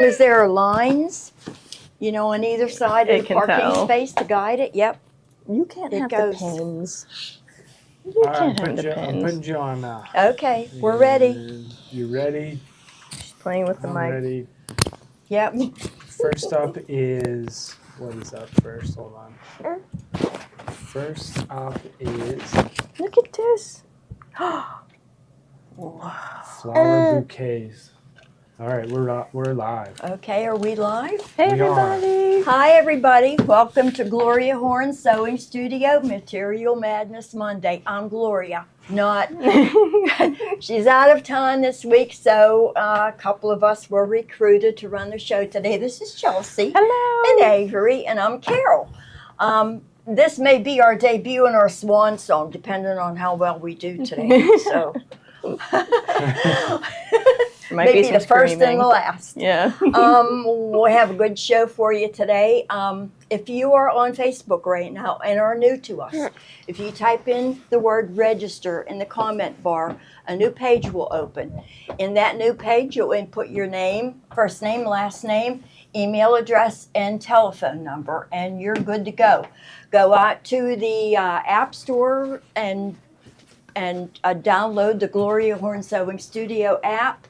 Is there lines, you know, on either side of It the can parking tell. space to guide it? Yep. You can't It have goes. the pins. You can't have the I'm pins. putting you on. Okay, we're ready. And you ready? She's playing with the I'm mic. ready. Yep. First up is, what is up first? Hold on. First up is Look at this. flower bouquets. All right, we're live. Okay, are we live? Hey, We are. everybody. Hi, everybody. Welcome to Gloria Horn Sewing Studio, Material Madness Monday. I'm Gloria, not. She's out of town this week, so a couple of us were recruited to run the show today. This is Chelsea Hello. and Avery, and I'm Carol. This may be our debut and our swan song, depending on how well we do today. So There might maybe be some the first screaming. and the last. Yeah. We'll have a good show for you today. If you are on Facebook right now and are new to us, if you type in the word register in the comment bar, a new page will open. In that new page, you'll input your name, first name, last name, email address, and telephone number, and you're good to go. Go out to the App Store and download the Gloria Horn Sewing Studio app,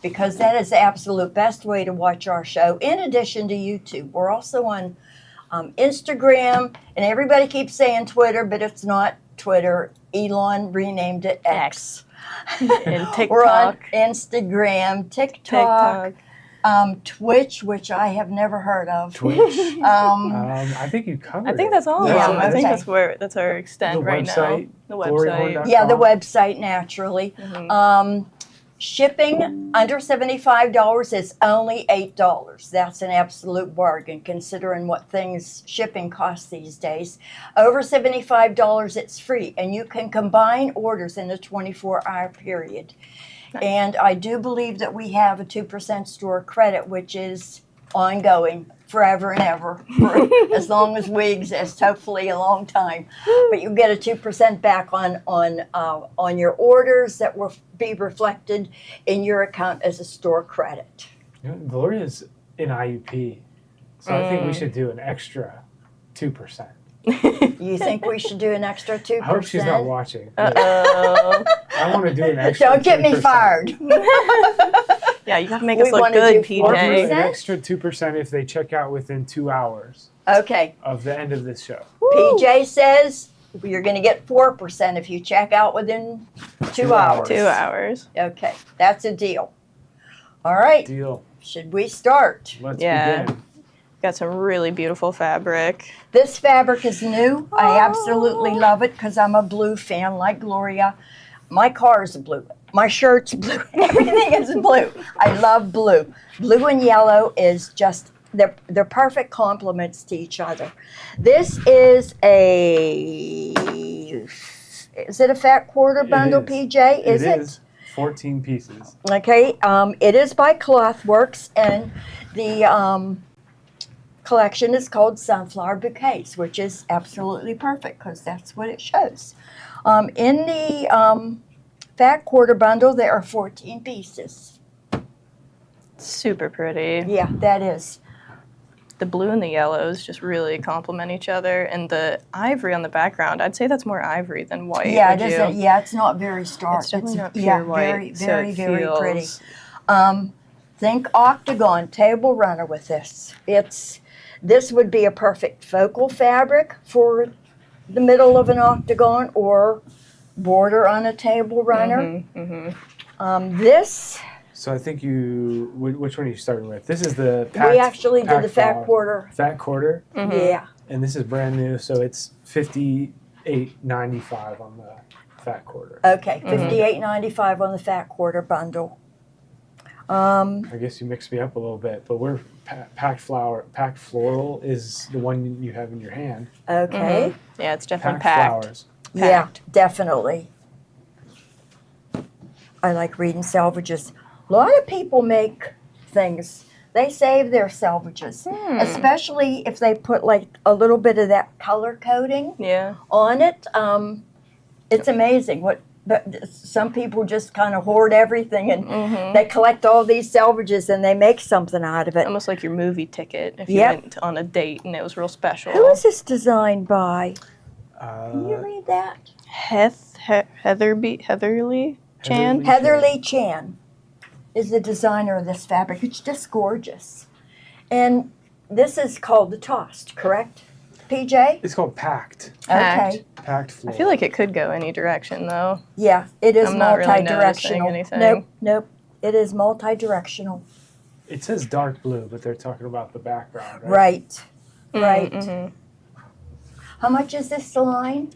because that is the absolute best way to watch our show, in addition to YouTube. We're also on Instagram, and everybody keeps saying Twitter, but it's not Twitter. Elon renamed it X. And TikTok. We're on Instagram, TikTok, Twitch, which I have never heard of. Twitch. I think you covered I think it. that's all. Yeah, I think okay. that's our extent The right website, now. The gloryhorn.com. website. Yeah, the website, naturally. Mhm. Shipping under $75 is only $8. That's an absolute bargain considering what things shipping costs these days. Over $75, it's free, and you can combine orders in a 24-hour period. Nice. And I do believe that we have a 2% store credit, which is ongoing forever and ever, for as long as we exist, hopefully a long time. But you get a 2% back on your orders that will be reflected in your account as a store credit. You know, Gloria's in IUP, so I think we should do an extra 2%. You think we should do an extra 2%? I hope she's not watching. Uh-oh. I want to do an extra. Don't get me 10%. fired. Yeah, you gotta make us We look wanna good, do Or do PJ. an extra 2% if they check out within 2 hours Okay. of the end of this show. PJ says you're going to get 4% if you check out within 2 hours. 2 hours. Okay, that's a deal. All right, Deal. should we start? Let's Yeah. begin. Got some really beautiful fabric. This fabric is new. I absolutely love it because I'm a blue fan like Gloria. My car is blue. My shirt's blue. Everything is blue. I love blue. Blue and yellow is just, they're perfect complements to each other. This is is it a fat quarter bundle, is. PJ? Is It is 14 pieces. Okay, it is by Clothworks, and the collection is called Sunflower Bouquets, which is absolutely perfect because that's what it shows. In the fat quarter bundle, there are 14 pieces. Super pretty. Yeah, that is. The blue and the yellows just really complement each other. And the ivory on the background, I'd say that's more ivory than white. Yeah, would it you? isn't. Yeah, it's not very stark. It's definitely not pure yeah, white. very, so very, it very pretty. feels- Think octagon table runner with this. This would be a perfect focal fabric for the middle of an octagon or border on a table runner. This, So I think which one are you starting with? This is the we actually did the packed fat flower. quarter. Fat quarter, Yeah. and this is brand new, so it's $58.95 on the fat quarter. Okay, $58.95 on the fat quarter bundle. I guess you mixed me up a little bit, but we're packed floral is the one you have in your hand. Okay. Yeah, it's definitely Packed packed. flowers. Yeah, definitely. I like reading salvages. A lot of people make things. They save their salvages, especially if they put like a little bit of that color coding Yeah. on it. It's amazing what But some people just kind of hoard everything and Mm-hmm. they collect all these salvages and they make something out of it. Almost like your movie ticket if you Yep. went on a date and it was real special. Who is this designed by? Can you Uh, read that? Heatherly Chan? Heatherly. Heather Lee Chan is the designer of this fabric. It's just gorgeous. And this is called the Tossed, correct? PJ? it's called packed. Packed. Okay. Packed I floral. feel like it could go any direction though. Yeah, it is I'm not really noticing multi-directional. anything. Nope. It is multi-directional. It says dark blue, but they're talking about the background, right? Right. Mm-hmm. How much is this line?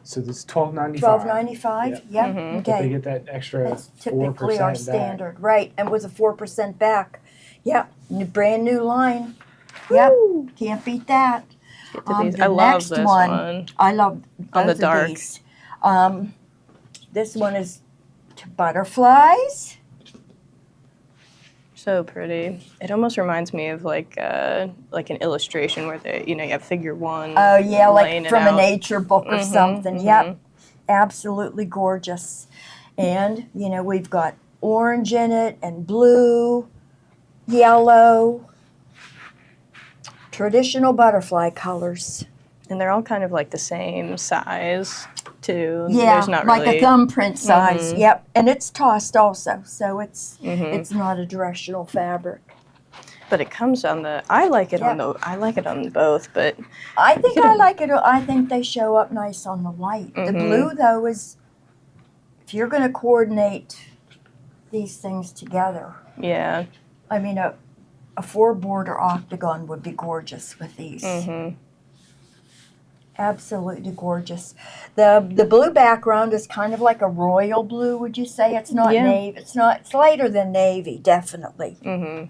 So this is $12.95. $12.95? Yep. Mhm. But they Okay. get that extra That's 4% typically our back. standard. Right. And with a 4% back. Yep. Brand new line. Yep. Can't beat that. Get to these. The I love next this one- one. I love both On the of dark. these. This one is butterflies. So pretty. It almost reminds me of like an illustration where they, you have figure one. Oh yeah, laying like it from a out. nature book or Mhm, something. mhm. Yep. Absolutely gorgeous. And, we've got orange in it and blue, yellow, traditional butterfly colors. And they're all kind of like the same size too. Yeah, There's not like really. a thumbprint size. Mhm. Yep. And it's tossed also, so it's Mhm. not a directional fabric. But it comes on the. I like it on Yeah. the. I like it on both, but I think could I have- like it. I think they show up nice on the white. The Mhm. blue, though, is if you're going to coordinate these things together. yeah. I mean, a 4-border octagon would be gorgeous with these. hmm Absolutely gorgeous. The blue background is kind of like a royal blue. Would you say it's not Yeah. navy? It's not. It's lighter than navy, definitely. hmm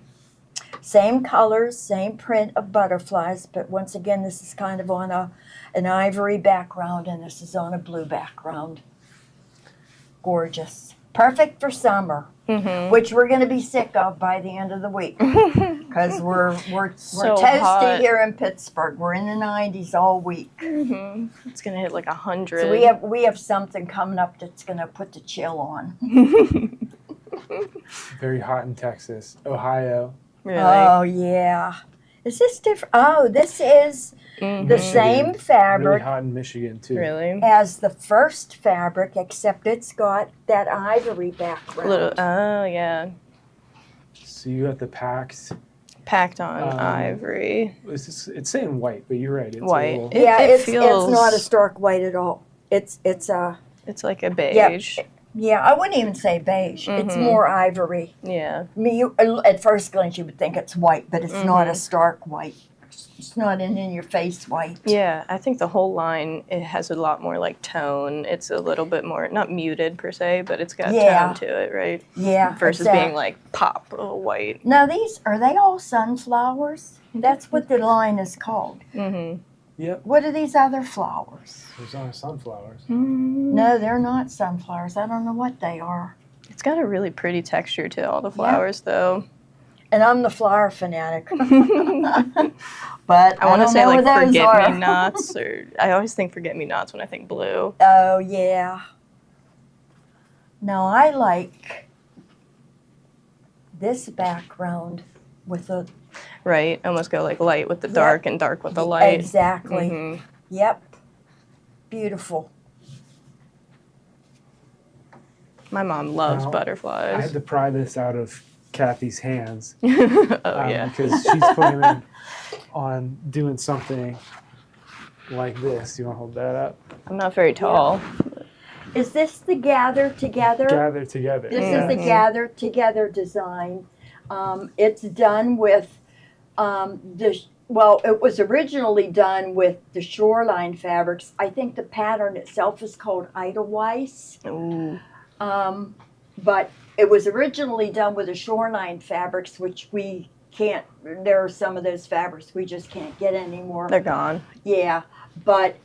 Same colors, same print of butterflies, but once again, this is kind of on an ivory background, and this is on a blue background. Gorgeous. Perfect for summer, hmm which we're going to be sick of by the end of the week because we're So toasty hot. here in Pittsburgh. We're in the 90s all week, hmm It's gonna hit like 100. so we have something coming up that's going to put the chill on. Very hot in Texas. Ohio. Really. Oh yeah, is this different? Oh, this is Mhm. the same Really fabric hot in Michigan, too. Really. as the first fabric, except it's got that ivory background. Little. Oh yeah. So you got the packed. Packed on Um, ivory. It's saying white, but you're right. It's White. A little, It- Yeah, it's feels- not a stark white at all. It's a It's like a beige. yeah. I wouldn't even say beige. It's Mhm. more ivory. Yeah. I mean, at first glance, you would think it's white, but it's not a Mhm. stark white. It's not an in-your-face white. Yeah, I think the whole line it has a lot more like tone. It's a little bit more not muted per se, but it's got Yeah. tone to it, right? Yeah. Versus it's being like pop white. Now these are they all sunflowers? That's what the line is called. Mm-hmm. yep. What are these other flowers? Those are sunflowers. No, they're not sunflowers. I don't know what they are. It's got a really pretty texture to all the flowers, though. And I'm the flower fanatic. But I want to don't say know like what those forget are. me nots, or I always think forget me nots when I think blue. Oh yeah. No, I like this background with the Right, almost go like light with the Yep. dark and dark with the light. Exactly. Mhm. Yep. Beautiful. My mom loves Now, I butterflies. had to pry this out of Kathy's hands Oh yeah. because she's planning on doing something like this. You want to hold that up? I'm not very tall. Is this the gather together? Gather together. This is the Mhm. gather together design. It's done with it was originally done with the Shoreline fabrics. I think the pattern itself is called Edelweiss. Ooh. But it was originally done with the Shoreline fabrics, which we can't, there are some of those fabrics we just can't get anymore. They're gone. Yeah, but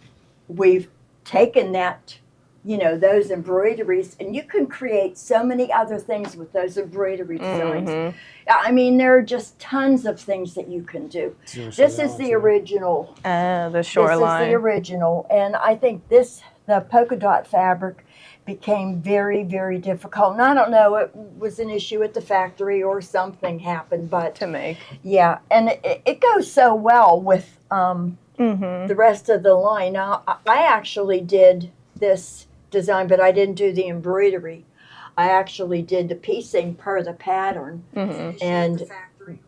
we've taken that, those embroideries, and you can create so many other things with those embroidery designs. Mhm. I mean, there are just tons of things that you can do. Do you wanna show This that is one the too? original. The This is shoreline. the original, and I think the polka dot fabric became very, very difficult. And I don't know, it was an issue at the factory or something happened, but To make. yeah, and it goes so well with Mm-hmm. the rest of the line. Now, I actually did this design, but I didn't do the embroidery. I actually did the piecing per the pattern, Mm-hmm. and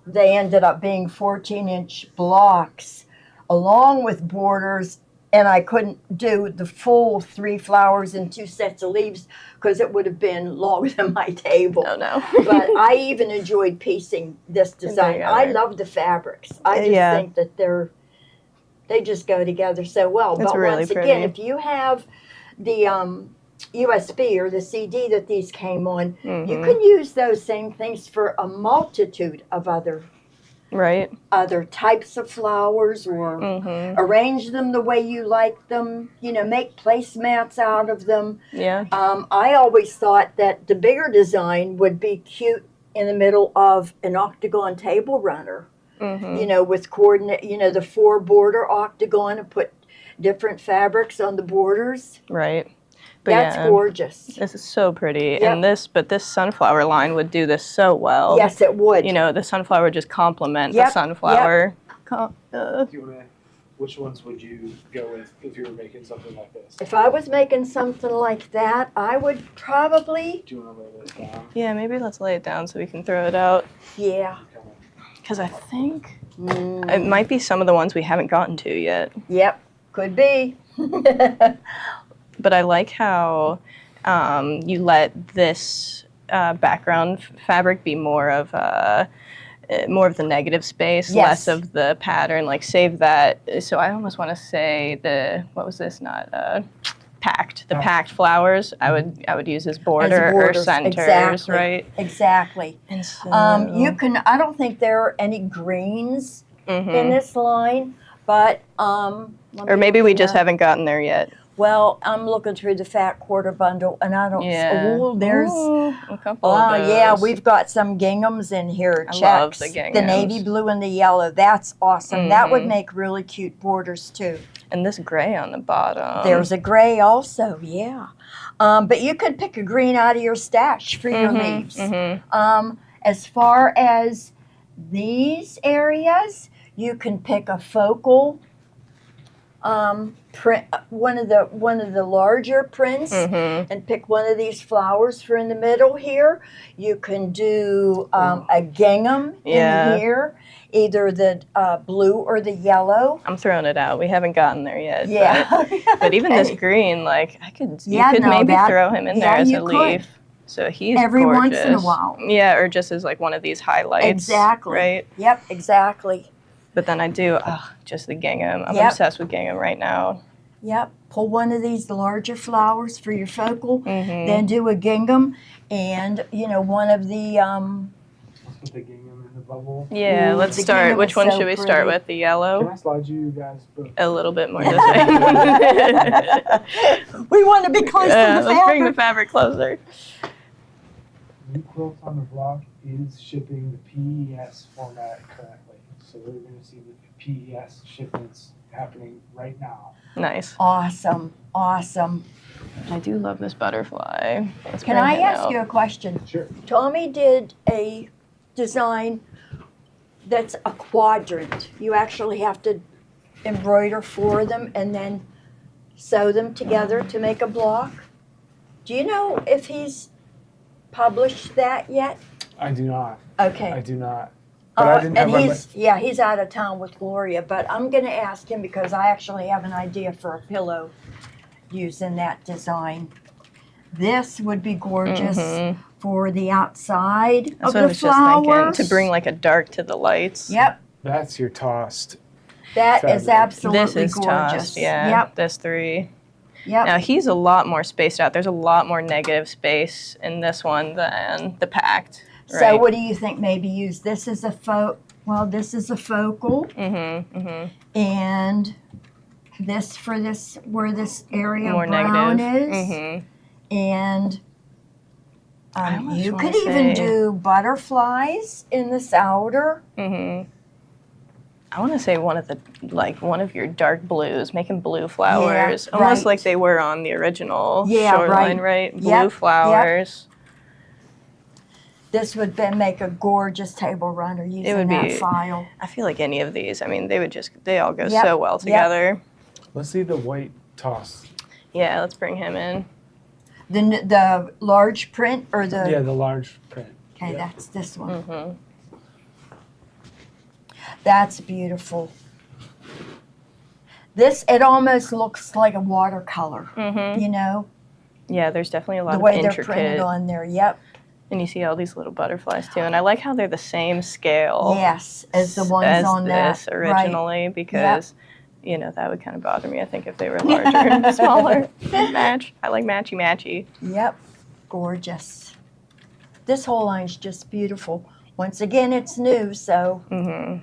they ended up being 14-inch blocks along with borders, and I couldn't do the full 3 flowers and 2 sets of leaves because it would have been longer than my table. Oh no. But I even enjoyed piecing this design. I together. love the fabrics. I just Yeah. think that they just go together so well. It's But really once pretty. again, if you have the USB or the CD that these came on, you Mhm. can use those same things for a multitude of other Right. types of flowers, or Mm-hmm. arrange them the way you like them. You know, make placemats out of them. Yeah. I always thought that the bigger design would be cute in the middle of an octagon table runner. Mm-hmm. You know, with coordinate, you know, the 4 border octagon, and put different fabrics on the borders. Right. But That's yeah, gorgeous. this is so pretty. Yep. And this sunflower line would do this so well. Yes, it would. You know, the sunflower would just complement Yep, the sunflower. Do you wanna, which ones would you go with if you were making something like this? If I was making something like that, I would probably, Do you wanna lay this down? Yeah, maybe let's lay it down so we can throw it out. yeah. Kinda- Because I think Mm, it might be some of the ones we haven't gotten to yet. yep, could be. But I like how you let this background fabric be more of the negative space, Yes. less of the pattern. Like save that. So I almost want to say what was this? Not packed. The packed flowers. I would use as border or borders, centers, exactly. right? Exactly. And so, You can, I don't think there are any greens in Mhm. this line, but, Or maybe we just haven't gotten there yet. Well, I'm looking through the fat quarter bundle, and I don't. Yeah. Oh, there's. Ooh, a couple of those. Yeah, we've got some ginghams in here. I Checks. love the The navy ginghams. blue and the yellow. That's awesome. That would Mhm. make really cute borders too. And this gray on the bottom. There's a gray also. Yeah. But you could pick a green out of your stash for your leaves. As far as these areas, you can pick a focal print, one of the larger prints, and pick one of these flowers for in the middle here. You can do a gingham Yeah. in here, either the blue or the yellow. I'm throwing it out. We haven't gotten there yet. Yeah. But even this Okay. green, like you Yeah, could no, maybe that- throw him in yeah, there as you a could. leaf. So he's Every once in a gorgeous. while. Yeah, or just as like one of these highlights. Exactly. Right. Yep, exactly. But then I do just the gingham. I'm Yep. obsessed with gingham right now. Yep. Pull one of these larger flowers for your focal, Mhm. then do a gingham, and one of the Let's put the gingham in the bubble. Yeah, Ooh, let's the start. gingham Which is one so should we start pretty. with? The Can yellow? I slide you guys both? A little bit more this way. we want to be close Yeah, to the let's bring the fabric. fabric closer. New Quilt on the Block is shipping the PES format currently. So we're going to see the PES shipments happening right now. Nice. Awesome, awesome. I do love this butterfly. Let's Can bring I him ask out. you a question? Sure. Tommy did a design that's a quadrant. You actually have to embroider 4 of them and then sew them together to make a block. Do you know if he's published that yet? I do not. Okay. I do not. But I didn't and have he's out of town with Gloria, but I'm going to ask him because I actually have an idea for a pillow using that design. This would be gorgeous for the outside That's of what I the was just thinking. flowers. To bring like a dark to the lights. Yep, That's your tossed. that is Fabric. absolutely This is gorgeous. tossed, yeah. Yep, This 3. yep. Now he's a lot more spaced out. There's a lot more negative space in this one than the packed. So Right? what do you think? Maybe use this as a this is a focal, and this for this where this area More brown negative. is, and I almost you wanna could even say- do butterflies in this outer. I want to say one of your dark blues, making blue flowers, Yeah, almost right. like they were on the original Yeah, Shoreline, right? Blue Yep, flowers. This would make a gorgeous table runner using would that be- file. I feel like any of these, I mean, they all go Yep, so well yep. together. Let's see the white toss. Yeah, let's bring him in. The large print or the Yeah, the large print. okay, yeah. that's this one. Hmm. That's beautiful. This it almost looks like a watercolor. Hmm. You know Yeah, there's definitely a lot the of way they're printed intricate, on there. Yep. and you see all these little butterflies too. And I like how they're the same scale Yes, as the ones as on this that. originally, because you know that would kind of bother me. I think if they were larger and smaller, match. I like matchy. Right. Yep. Gorgeous. This whole line's just beautiful. Once again, it's new, so Hmm.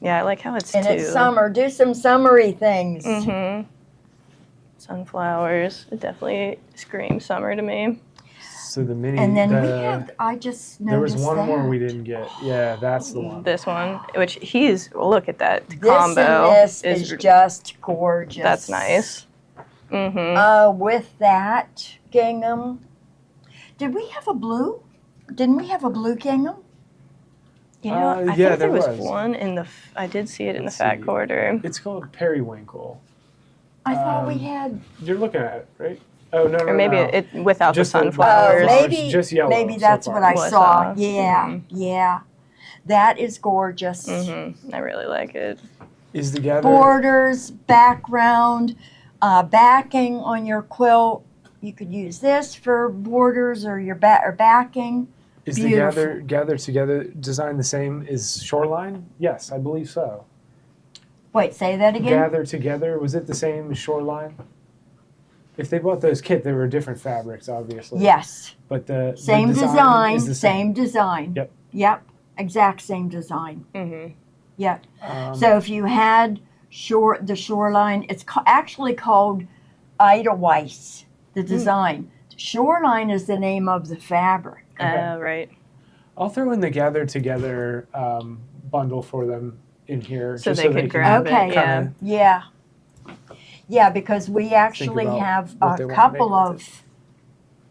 Yeah, I like how it's and too. it's summer. Do some summery things. Hmm. Sunflowers. It definitely screams summer to me. So the mini. And then we the- have. I just noticed There was one that. more we didn't get. Yeah, that's the one. This one, which look at that This combo. and this is just gorgeous. That's nice. Mm-hmm. With that gingham, did we have a blue? Didn't we have a blue gingham? You know, I yeah, think there there was was. one in the. I did see it in the Let's fat see. quarter. It's called periwinkle. I thought we Um, had. You're looking at it, right? Oh no, no, Or maybe no. it without Just the the- sunflowers. flowers, maybe just yellow maybe so that's far. what I Was saw. off. Yeah, Mhm. yeah. That is gorgeous. I really like it. Is the gather Borders, background, backing on your quilt. You could use this for borders or your backing. is beautiful. the gather together design the same as Shoreline? Yes, I believe so. Wait, say that again. Gather together, was it the same as Shoreline? If they bought those kit, they were different fabrics, obviously. Yes. But the Same design, design, is the same design. Yep. Yep. Exact same design. Mm-hmm. Yep. Um, So if you had the Shoreline, it's actually called Edelweiss, the design. Shoreline is the name of the fabric. Okay. Right. I'll throw in the gather together bundle for them in here, So just they so could they grab can Okay. it. kinda- Yeah. Yeah. Yeah, because we actually about have what a they wanna couple make with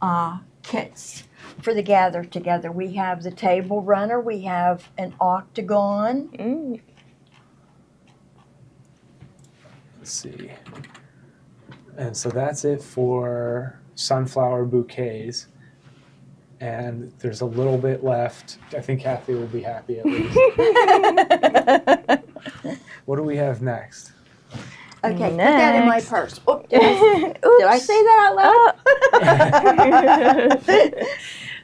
of kits for the gather together. We have the table runner, we have an octagon. Mm. Let's see. And so that's it for sunflower bouquets. And there's a little bit left. I think Kathy will be happy at least. What do we have next? Okay, put that in my Next. purse. Oh, did I say that out loud?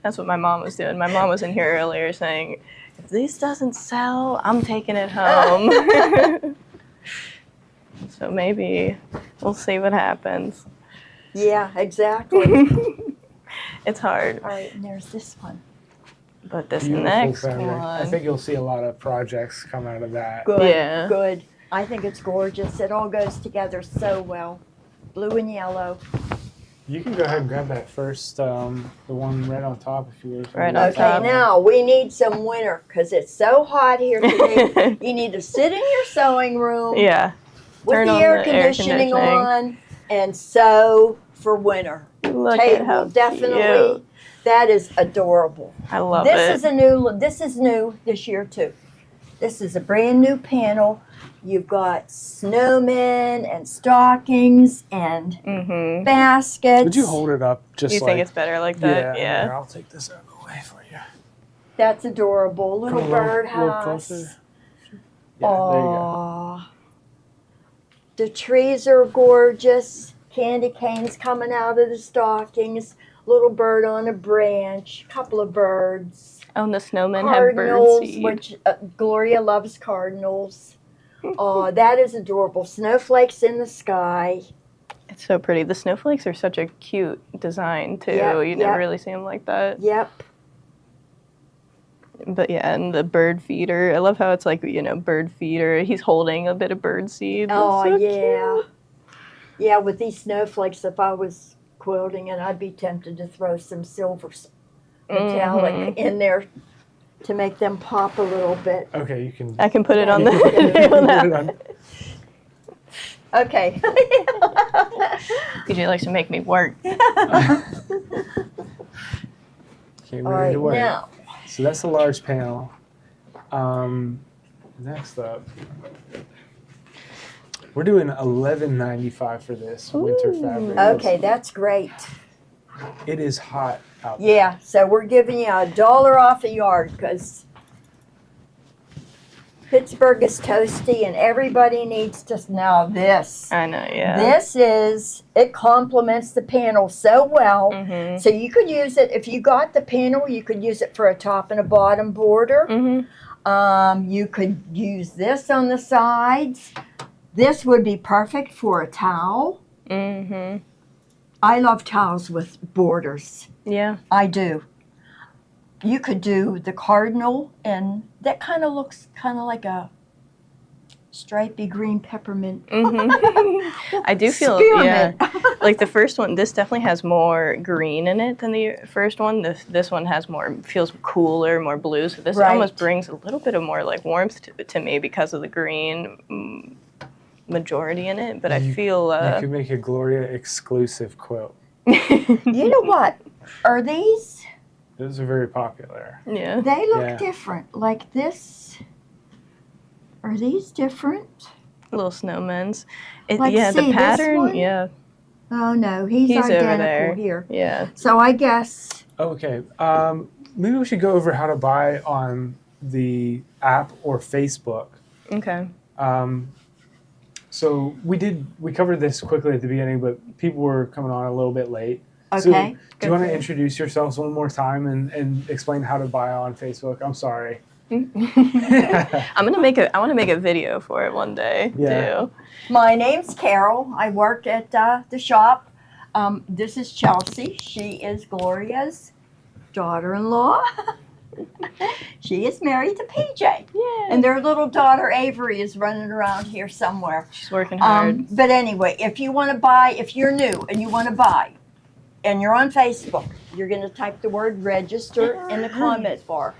That's what my mom was doing. My mom was in here earlier saying, if this doesn't sell, I'm taking it home. So maybe we'll see what happens. Yeah, exactly. It's hard. All right, and there's this one. But this Beautiful next fabric. one. I think you'll see a lot of projects come out of that. Good, Yeah. good. I think it's gorgeous. It all goes together so well. Blue and yellow. You can go ahead and grab that first, the one right on top if you wish. Right on Okay, top. now we need some winter because it's so hot here today. You need to sit in your sewing room Yeah. with turn the on air the air conditioning conditioning. on and sew for winter. Look at how Table, definitely. cute. That is adorable. I love This it. This is new this year too. This is a brand new panel. You've got snowmen and stockings and Mm-hmm. baskets. Would you hold it up just You like think it's better like that? Yeah, here, I'll take this out of the way for you. That's adorable. Little Come a little birdhouse. closer. Yeah, there you go. Aw. The trees are gorgeous. Candy canes coming out of the stockings. Little bird on a branch. Couple of birds. Oh, and the snowmen have Cardinals, birdseed. which Gloria loves cardinals. Oh, that is adorable. Snowflakes in the sky. It's so pretty. The snowflakes are such a cute design too. Yep, You never yep. really see them like that. Yep. But yeah, and the bird feeder. I love how it's like, bird feeder. He's holding a bit of bird seed. That's Oh, so yeah. cute. Yeah, with these snowflakes, if I was quilting, and I'd be tempted to throw some silver metallic Mhm. in there to make them pop a little bit. Okay, you can. I can put it on you the can table put now. it on- Okay. PJ likes to make me work. Can't All ready right, to work. now, So that's the large panel. Next up, we're doing $11.95 for this winter Ooh. fabric. okay, that's great. It is hot out there. Yeah, so we're giving you $1 off a yard because Pittsburgh is toasty and everybody needs to know this. I know, yeah. It complements the panel so well. Mm-hmm. So you could use it, if you got the panel, you could use it for a top and a bottom border. Mm-hmm. You could use this on the sides. This would be perfect for a towel. Mm-hmm. I love towels with borders. Yeah. I do. You could do the cardinal, and that kind of looks kind of like a stripy green peppermint. Mm-hmm. I do feel, Spearmint. yeah, like the first one, this definitely has more green in it than the first one. This one has more, feels cooler, more blue. So this Right. almost brings a little bit of more like warmth to me because of the green majority in it. But I You- feel, You could make a Gloria exclusive quilt. You know what? Are these? Those are very popular. yeah. They look Yeah. different. Like this. Are these different? Little snowmen's. Like, Yeah, see the this pattern, one? yeah. Oh no, he's He's over identical there. here. Yeah. So I guess Okay. Maybe we should go over how to buy on the app or Facebook. Okay. So we covered this quickly at the beginning, but people were coming on a little bit late. okay. So, do you Good want for to you. introduce yourselves one more time and explain how to buy on Facebook? I'm sorry. I want to make a video for it one day Yeah. too. My name's Carol. I work at the shop. This is Chelsea. She is Gloria's daughter-in-law. She is married to PJ. Yeah. And their little daughter Avery is running around here somewhere. She's working hard. But anyway, if you want to buy, if you're new and you want to buy, and you're on Facebook, you're going to type the word register in the comment bar.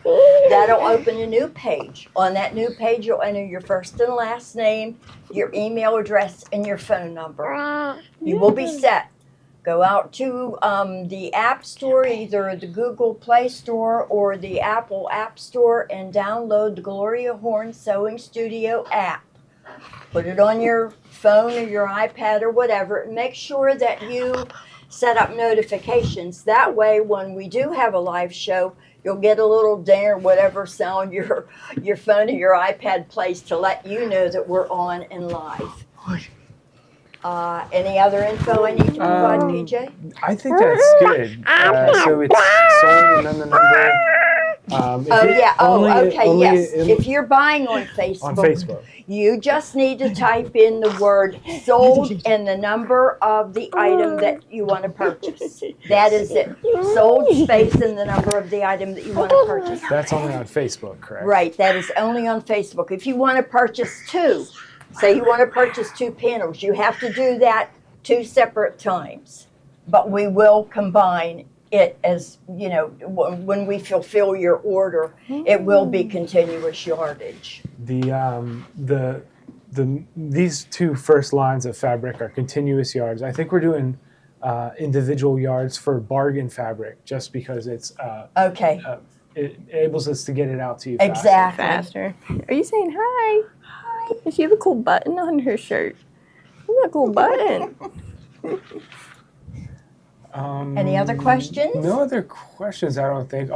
That'll open a new page. On that new page, you'll enter your first and last name, your email address, and your phone number. You will be set. Go out to the App Store, either the Google Play Store or the Apple App Store, and download the Gloria Horn Sewing Studio app. Put it on your phone or your iPad or whatever, and make sure that you set up notifications. That way, when we do have a live show, you'll get a little ding or whatever sound your phone or your iPad plays to let you know that we're on and live. Any other info I need to provide, PJ? I think that's good. So it's sold and then the number. Yes. If you're buying on on Facebook, Facebook. you just need to type in the word sold and the number of the item that you want to purchase. That is it. Sold space and the number of the item that you want to purchase. That's only on Facebook, correct? Right, that is only on Facebook. If you want to purchase two, say you want to purchase two panels, you have to do that 2 separate times. But we will combine it as, you know, when we fulfill your order, it will be continuous yardage. These two first lines of fabric are continuous yards. I think we're doing individual yards for bargain fabric just because it enables us to get it out to you faster. Exactly. Faster. Are you saying hi? Hi. Does she have a cool button on her shirt? Look at that cool button. Any other questions? No other questions, I don't think.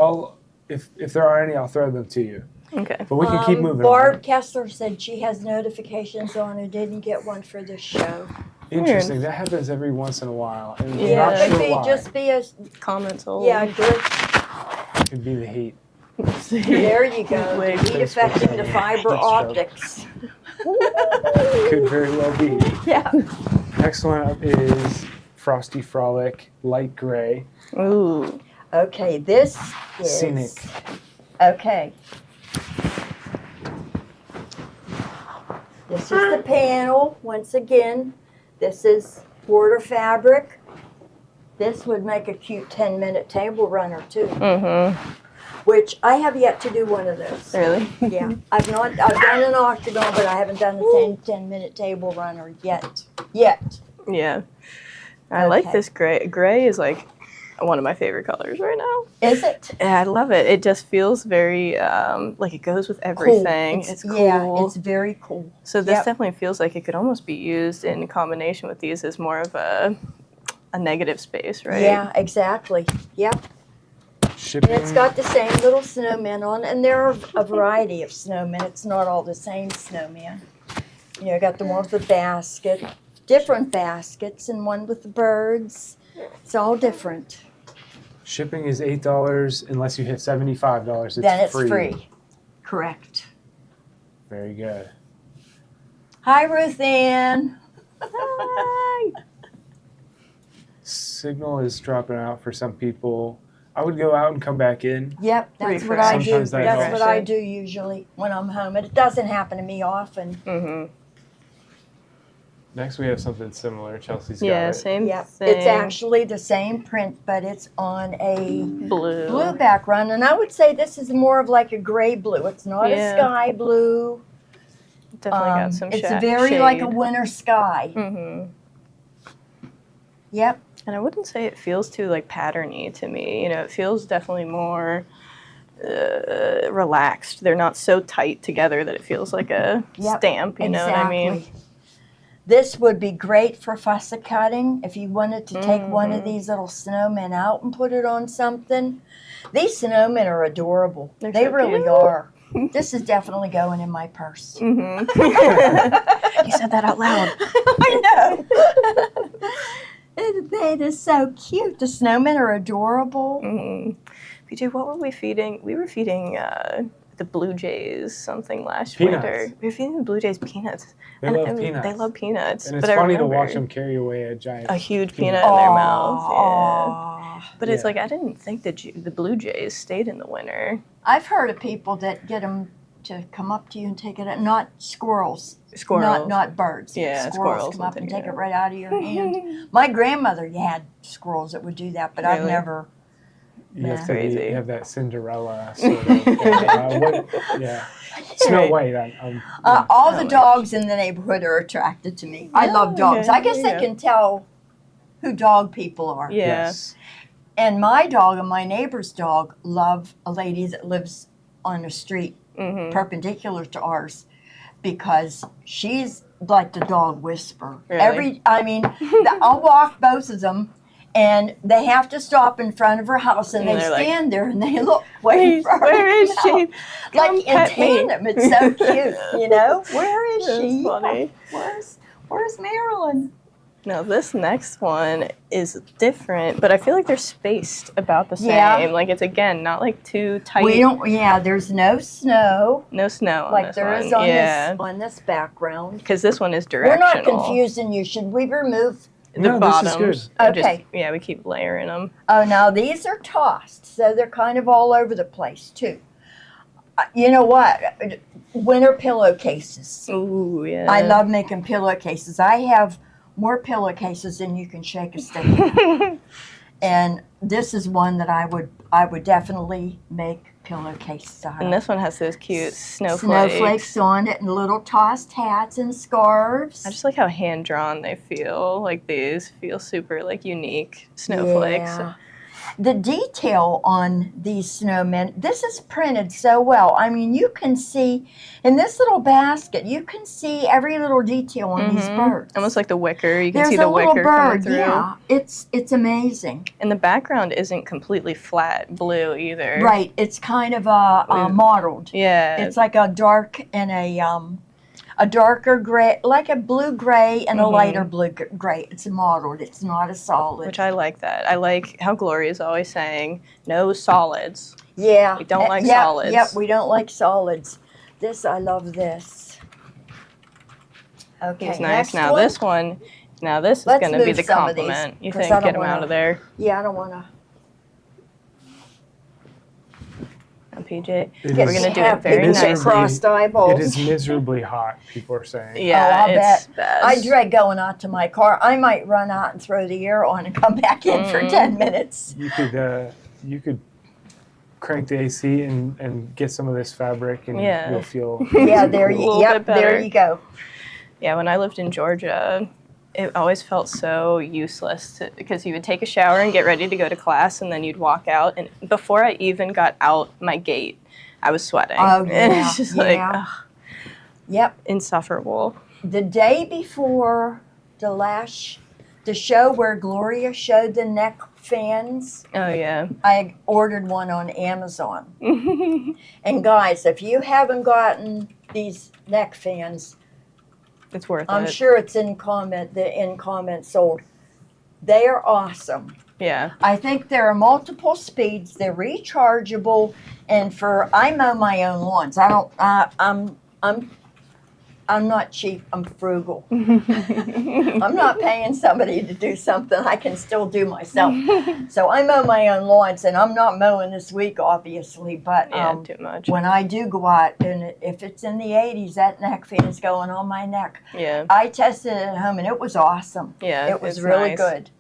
If there are any, I'll throw them to you. Okay. But we can keep moving Barb on. Kessler said she has notifications on and didn't get one for this show. Interesting. That happens every once in a while. And I'm Yeah. not Could sure be why. just be a Comments all. good. It could be the heat. There you go. Wait. The heat affecting the fiber optics. Could very well be. Yeah. Next one up is Frosty Frolic Light Gray. Ooh. Okay, this is Scenic. Okay. This is the panel. Once again, this is border fabric. This would make a cute 10-minute table runner too. Mm-hmm. which I have yet to do one of those. Really? Yeah, I've done an octagon, but I haven't done a 10-minute table runner yet. Yeah. I like Okay. this gray. Gray is like one of my favorite colors right now. Is it? Yeah, I love it. It just feels very like it goes with everything. It's cool. Yeah, it's very cool. So this Yep. definitely feels like it could almost be used in combination with these as more of a negative space, right? Yeah, exactly. Yep. Shipping. And it's got the same little snowmen on, and there are a variety of snowmen. It's not all the same snowman. You know, got the one with the basket, different baskets, and one with the birds. It's all different. Shipping is $8 unless you hit $75. It's Then it's free. free. Correct. Very good. Hi, Ruth Ann. Hi. Signal is dropping out for some people. I would go out and come back in. Yep, that's what Refresh. I do. Sometimes that That's helps. what I do usually when I'm home. And it doesn't happen to me often. Mm-hmm. Next, we have something similar. Chelsea's got Yeah, it. same Yep. thing. It's actually the same print, but it's on a blue. blue background. And I would say this is more of like a gray blue. It's not Yeah. a sky blue. Definitely got some It's shade. very like a winter sky. Mm-hmm. Yep. And I wouldn't say it feels too like patterny to me. You know, it feels definitely more relaxed. They're not so tight together that it feels like a Yep, stamp. You know what I mean? Exactly. This would be great for fussy cutting if you wanted to take one of Mhm. these little snowmen out and put it on something. These snowmen are adorable. They're They so really cute. are. This is definitely going in my purse. Mm-hmm. You said that out loud. I know. It is so cute. The snowmen are adorable. Mm-hmm. PJ, what were we feeding? We were feeding the Blue Jays something last Peanuts. winter. We were feeding the Blue Jays peanuts. They And love it was- peanuts. They love peanuts. And it's but I funny to remember watch them carry away a giant. a huge peanut in their mouth. Yeah. Aw. But it's Yeah. like I didn't think that the Blue Jays stayed in the winter. I've heard of people that get them to come up to you and take it out. Not squirrels. Squirrels. Not birds. Yeah, squirrels squirrels come up will and take take it it out. right out of your hand. My grandmother had squirrels that would do that, but I've Really? never. You have, That's to be, crazy. you have that Cinderella sort of. Yeah. Snow White. Yeah. All Oh the my dogs in the neighborhood are attracted to me. I love Oh, dogs. okay. I guess they Yeah. can tell who dog people are. Yeah. Yes. And my dog and my neighbor's dog love a lady that lives on a street Mm-hmm. perpendicular to ours because she's like the dog whisperer. Really? I'll walk both of them, and they have to stop in front of her house, and And they they're like, stand there and they look waiting for her. Where is you know? she? Like Come in pet me. tandem. It's so cute, you know. Where is That's she? funny. Where's Marilyn? Now this next one is different, but I feel like they're spaced about the same. Yeah. Like it's again not like too tight. There's no snow No snow on like this there one. is on yeah. this background. Because this one is We're directional. not confusing you. Should we remove? The No, this is bottoms. good. are just- Okay. yeah, we keep layering them. Oh, now these are tossed, so they're kind of all over the place too. You know what? Winter pillowcases. Ooh, yeah. I love making pillowcases. I have more pillowcases than you can shake a stick. And this is one that I would definitely make pillowcases out of. And this one has those cute snowflakes. Snowflakes on it and little tossed hats and scarves. I just like how hand drawn they feel. Like these feel super like unique snowflakes. Yeah. The detail on these snowmen, this is printed so well. I mean, you can see in this little basket, you can see every little detail on these birds. Almost like the wicker. You can There's see a the little wicker coming bird, through. yeah. It's amazing. And the background isn't completely flat blue either. Right, it's kind of Blue. mottled. Yeah. It's like a dark and a darker gray, like a blue gray and a lighter blue gray. It's mottled. It's not a solid. Which I like that. I like how Gloria's always saying, no solids. Yeah. We don't like yep, solids. Yep, we don't like solids. I love this. Okay, He's nice. next Now one. this one, this is Let's going to be move the some of these, compliment. You 'cause think, I don't get him out wanna- of there. Yeah, I don't want to. Now, PJ, It we're is- going to do it have very people with nicely. crossed eyeballs. It is miserably hot, people are saying. Yeah, I'll it's bet. bad. I dread going out to my car. I might run out and throw the air on and come back in for 10 minutes. You could crank the AC and get some of this fabric, and Yeah. you'll feel. Yeah, A little bit there better. you go. Yeah, when I lived in Georgia, it always felt so useless because you would take a shower and get ready to go to class, and then you'd walk out, and before I even got out my gate, I was sweating. Oh, And yeah, it's just yeah. like ugh, Yep. insufferable. The day before the show where Gloria showed the neck fans, Oh yeah. I ordered one on Amazon. And guys, if you haven't gotten these neck fans, It's worth I'm it. sure it's in comment sold. They are awesome. Yeah. I think there are multiple speeds. They're rechargeable, and I mow my own lawns. I'm not cheap. I'm frugal. I'm not paying somebody to do something I can still do myself. So I mow my own lawns, and I'm not mowing this week, obviously. But Yeah, too much. when I do go out, and if it's in the 80s, that neck fan is going on my neck. Yeah. I tested it at home, and it was awesome. Yeah. It was it's really nice. good.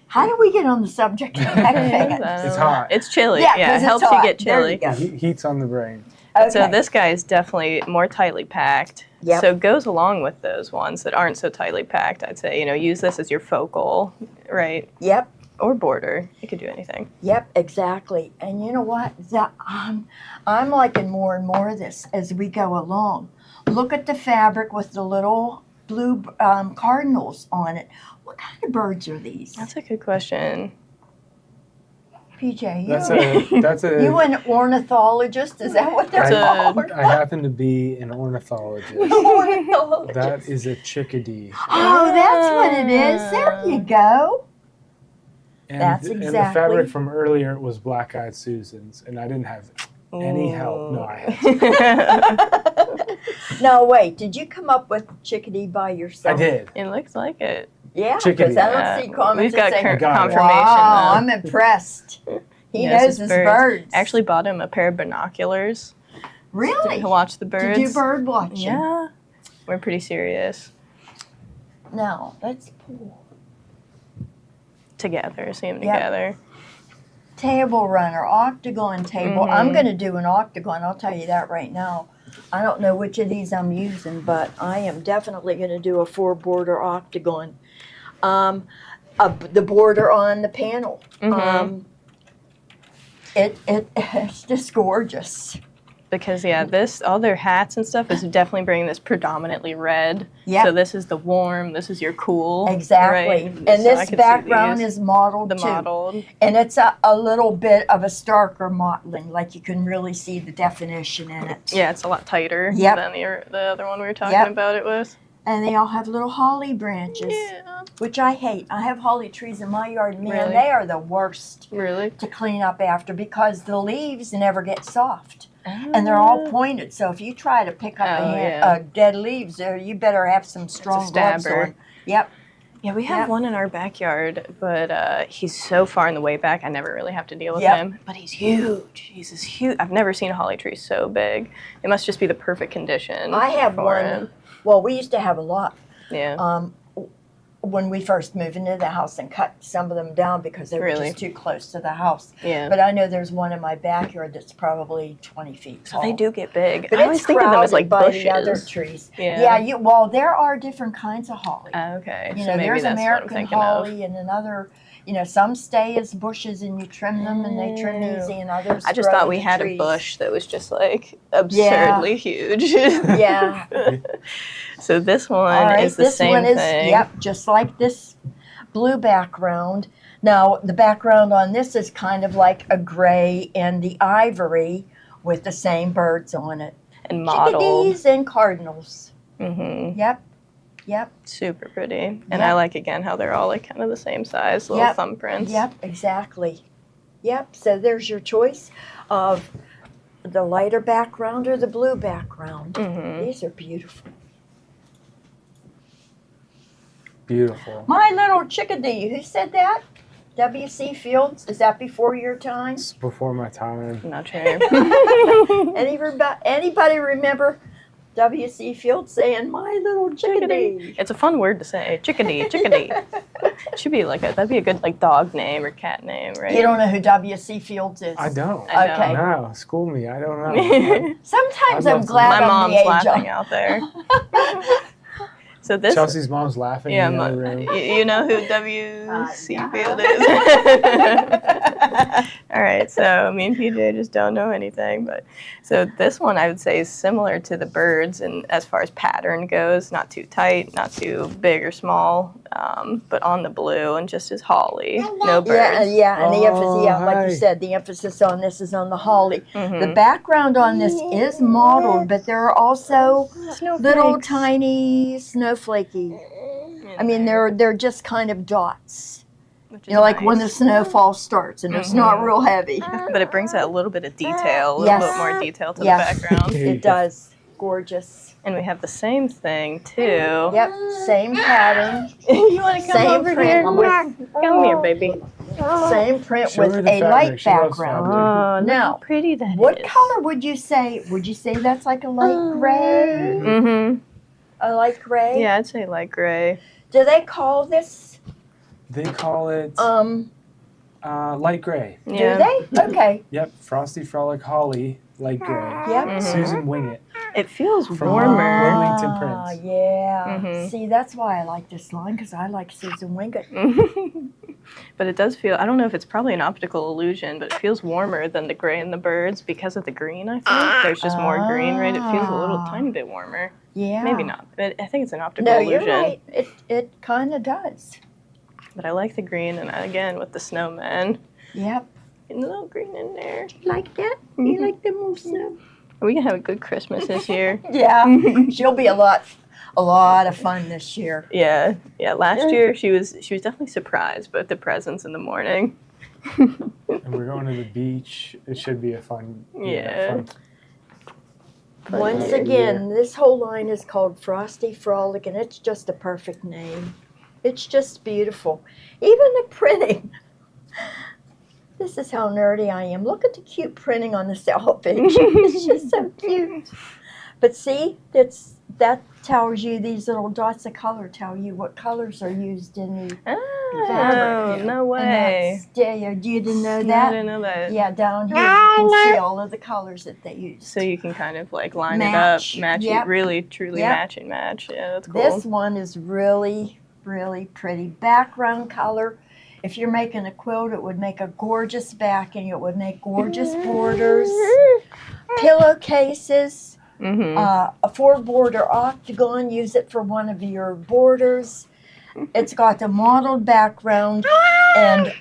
How do we get on the subject of neck fans? It's hot. It's chilly. Yeah, Yeah, 'cause it it's helps hot. you get There chilly. you go. Heat's on the brain. Okay. So this guy is definitely more tightly packed. Yep. So it goes along with those ones that aren't so tightly packed. I'd say, use this as your focal, right? Yep. Or border. You could do anything. Yep, exactly. And you know what? I'm liking more and more of this as we go along. Look at the fabric with the little blue cardinals on it. What kind of birds are these? That's a good question. PJ, That's a. you an ornithologist? Is that what they're That's a- called? I happen to be an ornithologist. Ornithologist. That is a chickadee. Oh, that's what it is. There you go. And, That's and the exactly- fabric from earlier was black-eyed Susans, and I didn't have any help. No, I had. No, wait. Did you come up with chickadee by I yourself? did. It looks like it. Yeah, Chickadee. because I don't Yeah. see comments We've got that say, Got it. confirmation. wow, though. I'm impressed. He Yes, knows it's his birds. birds. I actually bought him a pair of binoculars Really? to watch the To birds. do bird watching. Yeah. We're pretty serious No, that's cool. together. See them Yep. together. Table runner, octagon table. Mhm. I'm going to do an octagon. I'll tell you that right now. I don't know which of these I'm using, but I am definitely going to do a 4-border octagon. The border on the panel. Mhm. It's just gorgeous. Because all their hats and stuff is definitely bringing this predominantly red. Yep. So this is the warm, this is your cool. Exactly. Right? And So I this could see background these. is modeled the too. mottled. And it's a little bit of a starker mottling, like you can really see the definition in it. Yeah, it's a lot tighter Yep. than the other one we were talking Yep. about it with. And they all have little holly branches, Yeah. which I hate. I have holly trees in my yard. Man, Really? they are the worst Really? to clean up after because the leaves never get soft. And they're all pointed, so if you try to pick up Oh, yeah. dead leaves, you better have some strong gloves stabber. on. Yep. Yeah, we have Yep. one in our backyard, but he's so far in the way back, I never really have to deal with Yep. him. But he's huge. He's this huge. I've never seen a holly tree so big. It must just be the perfect condition. I have for one. him. Well, we used to have a lot. Yeah. When we first moved into the house and cut some of them down because they were Really? just too close to the house. Yeah. But I know there's one in my backyard that's probably 20 feet So tall. they do get big. But I always it's think of them as crowded like by bushes. the other trees. Yeah. Well, there are different kinds of holly. Okay. You so know, maybe there's that's what I'm American thinking holly and another. Some stay as bushes and you trim them and they trim Ew. easy, and others. I just grow thought we into had trees. a bush that was just like absurdly huge. Yeah. So this one All right. is the This same one is thing. just like this blue background. Now the background on this is kind of like a gray and the ivory with the same birds on it. And mottled. Chickadees and cardinals. Mm-hmm. Yep. Yep. Super pretty. And Yep. I like, again, how they're all like kind of the same size, little Yep. thumbprints. Yep, exactly. Yep, so there's your choice of the lighter background or the blue background. Mm-hmm. These are beautiful. Beautiful. My little chickadee, who said that? W.C. Fields, is that before your time? It's before my time. I'm not sure. Anybody remember W.C. Fields saying, "My little chickadee." It's a fun word to say. Chickadee, chickadee. Should be like that'd be a good like dog name or cat name, right? You don't know who W.C. Fields is? I don't. I know. Okay. No, school me. I don't know. Sometimes I'd I'm love to glad My I'm mom's the age laughing of. out there. So this, Chelsea's mom's laughing yeah, in the other room. you know who W.C. yeah. Field is. All right, so me and PJ just don't know anything, but so this one I would say is similar to the birds, and as far as pattern goes, not too tight, not too big or small, but on the blue and just as holly, no birds. Yeah, and the emphasis, Oh, like hi. you said, the emphasis on this is on the holly. Mhm. The background on this is mottled, but there are also little Snowflakes. tiny snowflakey. I mean, they're just kind of dots. Which is You know, like when the nice. snowfall starts and it's not real heavy. But it brings out a little bit of detail, a little Yes. bit more detail to Yes. the background. It does. Gorgeous. And we have the same thing too. Yep, same pattern, You want to come same over print here? with Come here, baby. same print Show her with the a fabric. light She loves background. fabric. Oh, look Now, how pretty that is. What color would you say? Would you say that's like a light gray? Mm-hmm. A light gray? Yeah, I'd say light gray. Do they call this? They call it light gray. Yeah. Do they? Okay. Yep, Frosty Frolic Holly, light gray. Yep. Mhm. Susan Wingett. It feels From warmer. Wilmington Ah, Prince. yeah. Mhm. See, that's why I like this line because I like Susan Wingett. But it does feel, I don't know if it's probably an optical illusion, but it feels warmer than the gray and the birds because of the green, I think. There's just more green, right? It feels a little Ah. tiny bit warmer. Yeah. Maybe not, but I think it's an optical No, illusion. you're right. It kind of does. But I like the green, and again, with the snowmen. Yep. Getting a little green in there. Like that? You like the more snow? Are we going to have a good Christmas this year? Yeah. She'll be a lot of fun this year. Yeah, yeah. Last year she was definitely surprised by the presents in the morning. And we're going to the beach. It should be a fun. Yeah. Fun. Once Yeah. again, this whole line is called Frosty Frolic, and it's just a perfect name. It's just beautiful. Even the printing. This is how nerdy I am. Look at the cute printing on the salvage. It's just so cute. But see, that tells you, these little dots of color tell you what colors are used in the Oh, fabric. no And way. that's, yeah, you didn't know I that? didn't know that. Yeah, down here you can see all of the colors that they use. So you can kind of like line Match. it up, match Yep. it, really truly Yep. match and match. Yeah, that's cool. This one is really, really pretty. Background color. If you're making a quilt, it would make a gorgeous backing. It would make gorgeous borders. Pillowcases. Mm-hmm. A 4-border octagon. Use it for one of your borders. It's got the mottled background and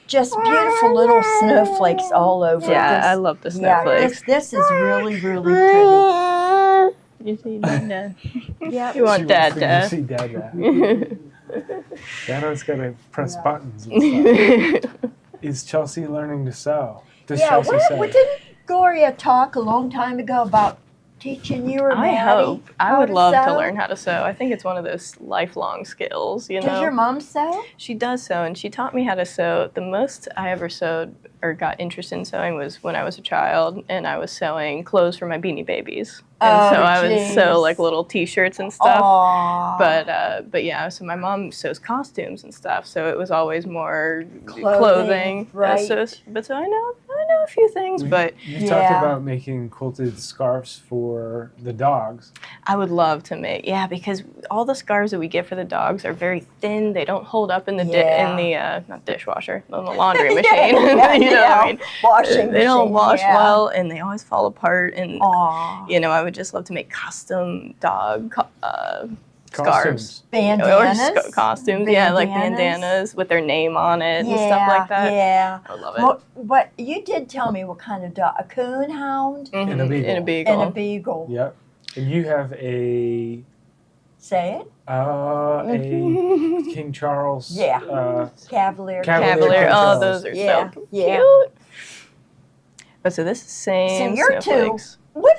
just beautiful little snowflakes all over. Yeah, I this. love the Yeah, snowflakes. this is really, really pretty. You see Dad. Yeah. You want She Dad, wants to Dad. see Dad. Dada's gonna press buttons and stuff. Is Chelsea learning to sew? Does Yeah, Chelsea sew? well, didn't Gloria talk a long time ago about teaching you or I Maddie hope. I how would love to sew? learn how to sew. I think it's one of those lifelong skills, you Does know. your mom sew? She does sew, and she taught me how to sew. The most I ever sewed or got interested in sewing was when I was a child, and I was sewing clothes for my Beanie Babies. And Oh, so I would geez. sew like little T-shirts and stuff. Aww. But yeah, so my mom sews costumes and stuff, so it was always more Clothing, right. So I know a few things, but You talked Yeah. about making quilted scarves for the dogs. I would love to make, yeah, because all the scarves that we get for the dogs are very thin. They don't hold up in the Yeah. not dishwasher, in the laundry Yeah, machine. yeah, You know what I mean? Washing They don't machine, wash yeah. well, and they always fall apart. And Aw. you know, I would just love to make custom dog scarves. Costumes. Bandanas. Or costumes, yeah, like bandanas with their name on it and stuff like that. Yeah. I would love it. What you did tell me what kind of dog? A coonhound Mhm, And a beagle. And a beagle. and a beagle. Yep. And you have a Say it. King Charles. Yeah. Cavalier. Cavalier. Oh, Controls. those are Yeah, so yeah. cute. But so this is same So you're two. snowflakes. What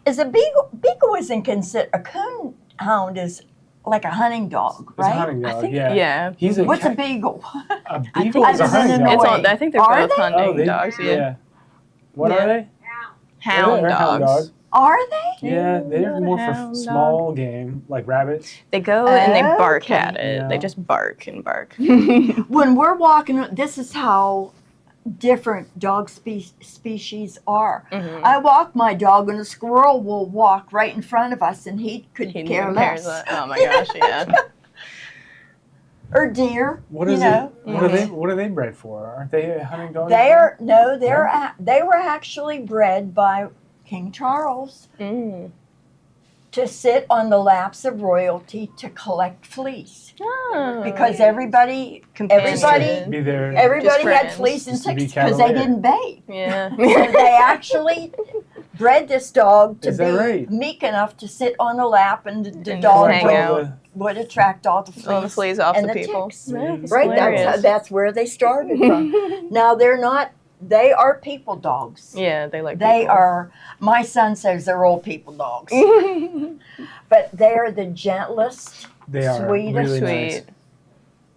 is a beagle? Beagle isn't considered a coonhound is like a hunting dog, It's a right? hunting I dog, think, yeah. He's a What's cat- a beagle? A I beagle think is a it's hunting an dog. It's Wait, all, I think they're are both they? hunting dogs. Yeah. What Yeah. are they? Hound they're dogs. hound dogs. Are they? Yeah, they're Not a more for hound small game, like rabbits. They go and they bark Okay. at it. Yeah. They just bark and bark. When we're walking, this is how different dog species are. Mhm. I walk my dog, and a squirrel will walk right in front of us, and he could He care cares less. Oh my gosh, yeah. Or deer. What you is know. it? What are they? What are they bred for? Aren't they hunting dogs? They are no, they were actually bred by King Charles Mm. to sit on the laps of royalty to collect fleece, Oh. because everybody Companionship. Be there. had friends. fleece and Just to be ticks because they cavalier. didn't bathe. Yeah. So they actually bred this dog to Is be that right? meek enough to sit on the lap, and the And dog hang would, out. would attract all the fleas. All the fleas off and the the people. ticks. Yeah, that's Right, hilarious. that's where they started from. Now they're not. They are people dogs. Yeah, they like They people. are. My son says they're old people dogs, but they are the gentlest, They are Sweet. really Sweet. nice.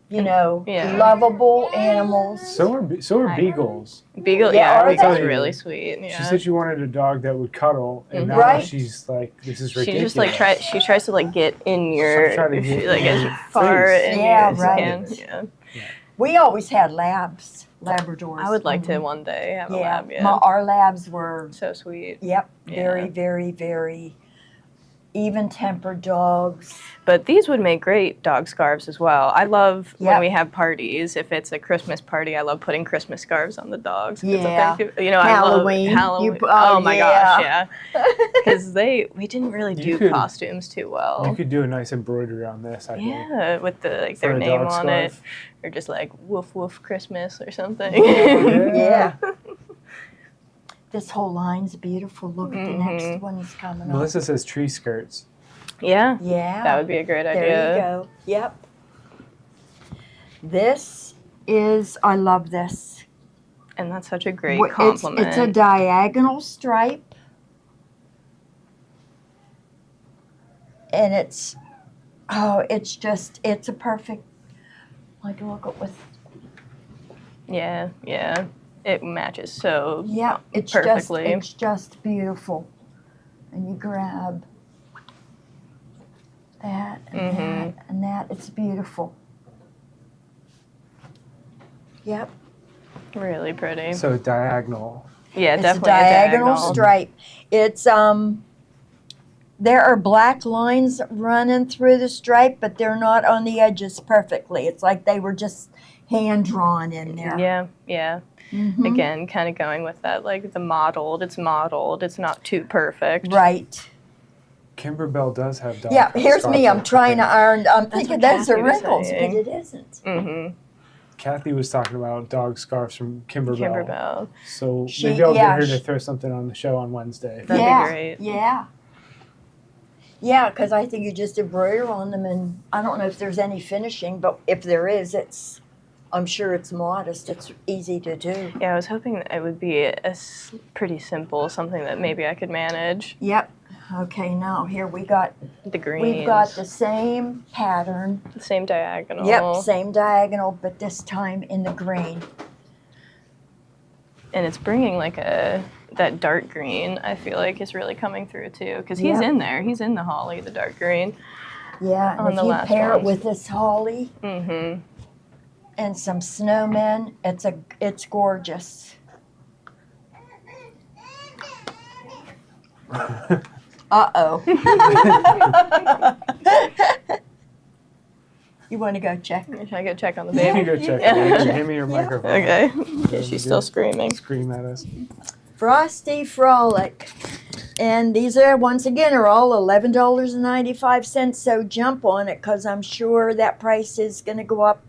Yeah. lovable animals. So are Hi. beagles. Beagle, Yeah, yeah, are Beagle's they? really sweet. She Yeah. said she wanted a dog that would cuddle, and now Right. she's like, "This is She ridiculous." just like she tries to like get in your Try to get like in as your far face. in Yeah, you as right. you can. Yeah. We always had Labradors. I would like to one day have a lab. Yeah. Our labs were. So sweet. Yep, Yeah. very, very, very even-tempered dogs. But these would make great dog scarves as well. I love when Yep. we have parties. If it's a Christmas party, I love putting Christmas scarves on the dogs. 'Cause Yeah. I think, I love Halloween. Halloween. You- oh, oh my yeah. gosh, yeah. Because we didn't really You do could- costumes too well. You could do a nice embroidery on this. I think. Yeah, with the like For their a name dog on it, scarf. or just like woof woof Christmas or something. Yeah. This whole line's beautiful. Look at the next Mhm. one is coming up. Melissa says tree skirts. Yeah, Yeah. that would be a great There idea. you go. Yep. This is, I love this. And that's such a great It's compliment. a diagonal stripe. And it's a perfect, like, look at with, yeah, yeah. It matches so yeah, it's perfectly. just beautiful. And you grab that and Mhm. that and that. It's beautiful. Yep. really pretty. So diagonal. Yeah, It's definitely a diagonal stripe. It's there are black lines running through the stripe, but they're not on the edges perfectly. It's like they were just hand drawn in there. Yeah, yeah. Mhm. Again, kind of going with that, like the modeled. It's modeled. It's not too perfect. Right. Kimberbell does have dog. Yeah, here's me. I'm scarves, trying to I think. iron. I'm thinking what those are Kathy was wrinkles, but saying. it isn't. Mm-hmm. Kathy was talking about dog scarves from Kimberbell. Kimberbell. So She- maybe I'll yeah, get her to she- throw something on the show on Wednesday. That'd be yeah, great. Yeah. Yeah, because I think you just embroider on them, and I don't know if there's any finishing, but if there is, I'm sure it's modest. It's easy to do. Yeah, I was hoping that it would be pretty simple, something that maybe I could manage. Yep. Okay, now here we got The greens. we've got the same pattern. the same diagonal. Yep, same diagonal, but this time in the green. And it's bringing like that dark green. I feel like is really coming through too, because he's Yep. in there. He's in the holly, the dark green. Yeah, On and the if you last pair it ones. with this holly Mm-hmm. and some snowmen, it's gorgeous. Uh-oh. You want to go check? Should I go check on the You can baby? go check. Yeah. it. Hand me your microphone. Okay. That'd She's be still good. screaming. Scream at us. Frosty Frolic. And these are, once again, are all $11.95, so jump on it because I'm sure that price is going to go up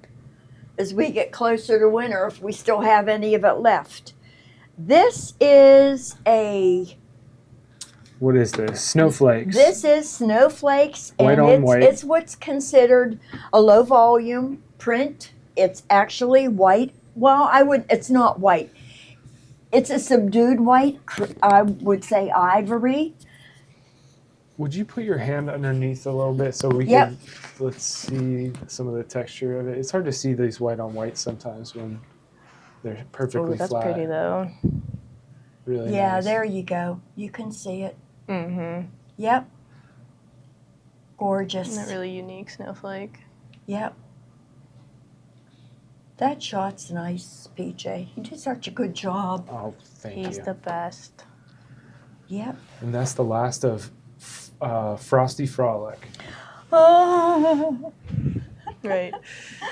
as we get closer to winter if we still have any of it left. This is What is this? Snowflakes. This is Snowflakes, White and on white. it's what's considered a low volume print. It's actually white. Well, it's not white. It's a subdued white. I would say ivory. Would you put your hand underneath a little bit so we Yep. can let's see some of the texture of it? It's hard to see these white on white sometimes when they're perfectly Oh, that's flat. pretty though. Really Yeah, nice. there you go. You can see it. Mm-hmm. Yep. Gorgeous. Isn't that really unique snowflake? Yep. That shot's nice, PJ. You did such a good job. Oh, thank He's you. the best. Yep. And that's the last of Frosty Frolic. Oh, Right.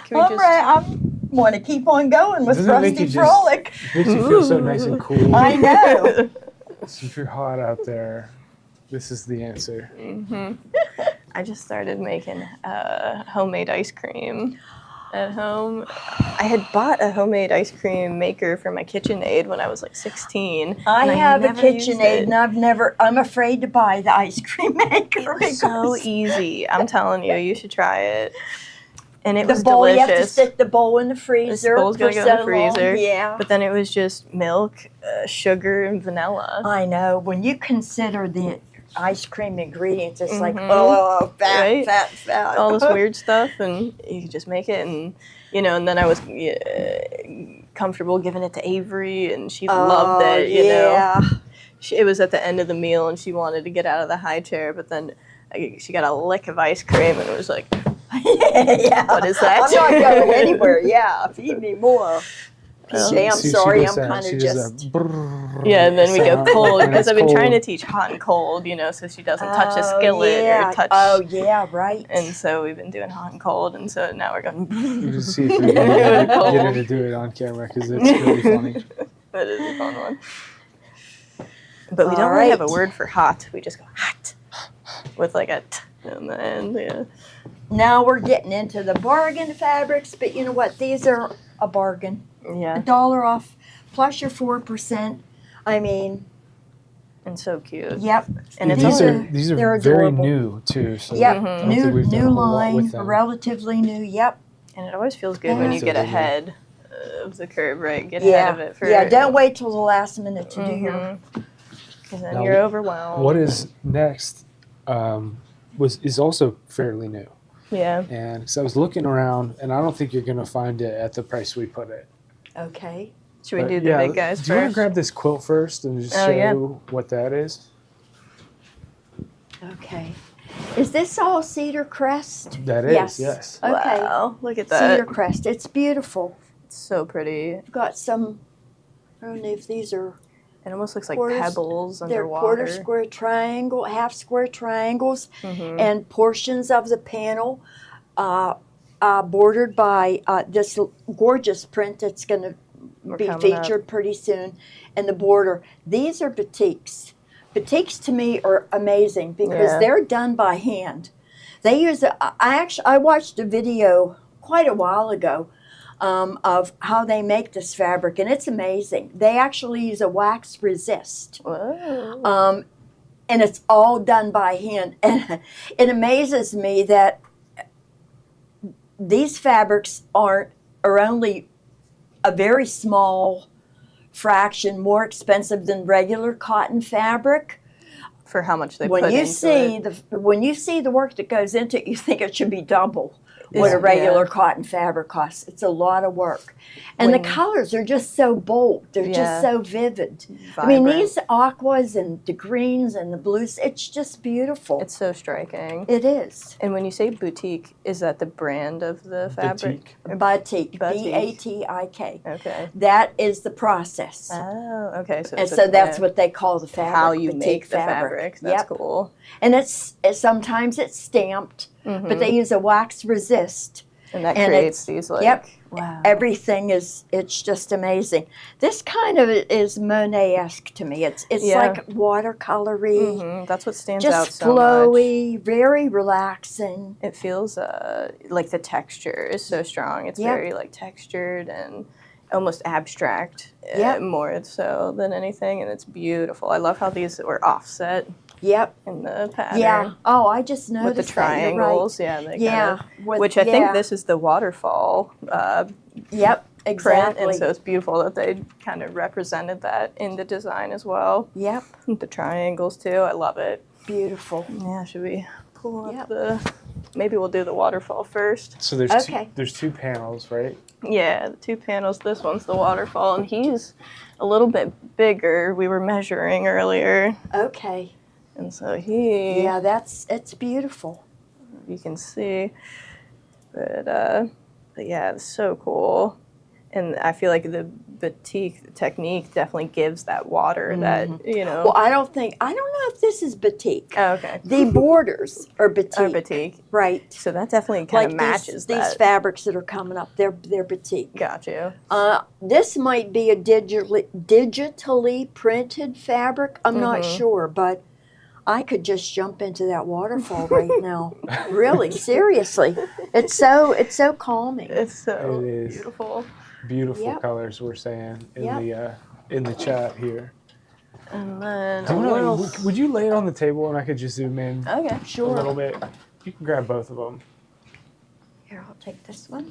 Can we I'm just... right. I want to keep on going with Doesn't it make Frosty you just- Frolic. Makes you feel so nice and cool. I know. So if you're hot out there, this is the answer. Mm-hmm. I just started making homemade ice cream at home. I had bought a homemade ice cream maker for my KitchenAid when I was like 16. I and have a never used KitchenAid, it. and I'm afraid to buy the ice cream maker. It was so because easy. I'm telling you, you should try it. And it the was bowl, delicious. you have to stick the bowl in the freezer. bowl's for gonna go in the so freezer. long. Yeah. But then it was just milk, sugar, and vanilla. I know. When you consider the ice cream ingredients, it's like, Mhm. oh, fat, Right? fat. All this weird stuff, and you could just make it, and and then I was comfortable giving it to Avery, and she loved it. You know, yeah. it was at the end of the meal, and she wanted to get out of the high chair, but then she got a lick of ice cream, and it was like, Yeah. What is that? I'm not going anywhere. Yeah, feed me more. PJ, I'm She sorry, does I'm that. kind She of does just. that brrrr yeah, and then we go sound cold when because it's I've been trying to cold. teach hot and cold, so she doesn't touch a Oh, skillet yeah. or touch. Oh, yeah, right. And so we've been doing hot and cold, and so now we're going. You just see if we can get her to do it on camera because it's really funny. That is a fun one. But we All don't really have a right. word for hot. We just go hot with like a t in the end. Yeah. Now we're getting into the bargain fabrics, but you know what? These are a bargain. Yeah. $1 off plus your 4%. I mean, And so cute. yep. And it's these all- are these are they're very adorable. new too. So Yep. I don't think we've done New a whole lot line, with them. relatively new. Yep. And it always feels good when you get Absolutely. ahead of the curve, right? Get Yeah. ahead of it for. Yeah. Don't wait till the last minute to do your. Because then Now, you're overwhelmed. What is next is also fairly new. Yeah. And so I was looking around, and I don't think you're going to find it at the price we put it. Okay. Should we But do the yeah, big guys do you want to first? grab this quilt first and just Oh, show yeah. what that is? Okay. Is this all cedar crest? That is, Yes. yes. Okay. Wow, look at that. Cedar crest. It's beautiful. It's so pretty. I've got some. I don't know if these are. It almost looks like Quarters- pebbles They're underwater. quarter square triangle, half square triangles, Mhm. and portions of the panel bordered by this gorgeous print that's going to We're be coming up. featured pretty soon. And the border. These are batiks. Batiks to me are amazing because Yeah. they're done by hand. They use. I watched a video quite a while ago. Of how they make this fabric, and it's amazing. They actually use a wax resist. Whoa. And it's all done by hand. And it amazes me that these fabrics are only a very small fraction more expensive than regular cotton fabric. For how much they When put you into see it. when you see the work that goes into it, you think it should be double what Yeah. a regular cotton fabric costs. It's a lot of work. And When- the colors are just so bold. They're Yeah. just so vivid. I mean, Vibrant. these aquas and the greens and the blues, it's just beautiful. It's so striking. It is. And when you say boutique, is that the brand of the fabric? Batik. Batik. B-A-T-I-K. Okay. That is the process. Oh, okay. So, And it's so a- that's yeah, what they call the fabric. how you batik make the fabric. That's Yep. cool. And sometimes it's stamped, but they use a wax resist. And that and creates these like yep. wow. Everything it's just amazing. This kind of is Monet-esque to me. It's Yeah. like watercolory, Mhm, that's what stands out just so much. flowy, very relaxing. It feels like the texture is so strong. It's Yep. very like textured and almost abstract, Yep. more so than anything, and it's beautiful. I love how these were offset Yep. in the pattern. Yeah. Oh, I just noticed With the that. You're right. triangles, yeah, they Yeah. kinda, which I think this is the waterfall Yep. print, Exactly. and so it's beautiful that they kind of represented that in the design as well. Yep. The triangles too, I love it. Beautiful. Yeah, should we pull up Yep. maybe we'll do the waterfall first. So there's Okay. there's two panels, right? Yeah, the two panels. This one's the waterfall, and he's a little bit bigger. We were measuring earlier, Okay. And so he, Yeah, it's beautiful. you can see, but yeah, it's so cool. And I feel like the batik technique definitely gives that water that, you know. Well, I don't know if this is batik. Oh, okay. The borders are batik. Or batik. Right. So that definitely kind of Like matches these that. fabrics that are coming up, they're batik. Got you. This might be a digitally printed fabric. I'm not sure, but I could just jump into that waterfall right now. Really, seriously. It's so calming. It's so It is. beautiful. Beautiful Yep. colors we're saying Yep. in the chat here. And then Do you a wanna- little. would you lay it on the table and I could just zoom in Okay. a little bit? You can grab both of them. Here, I'll take this one.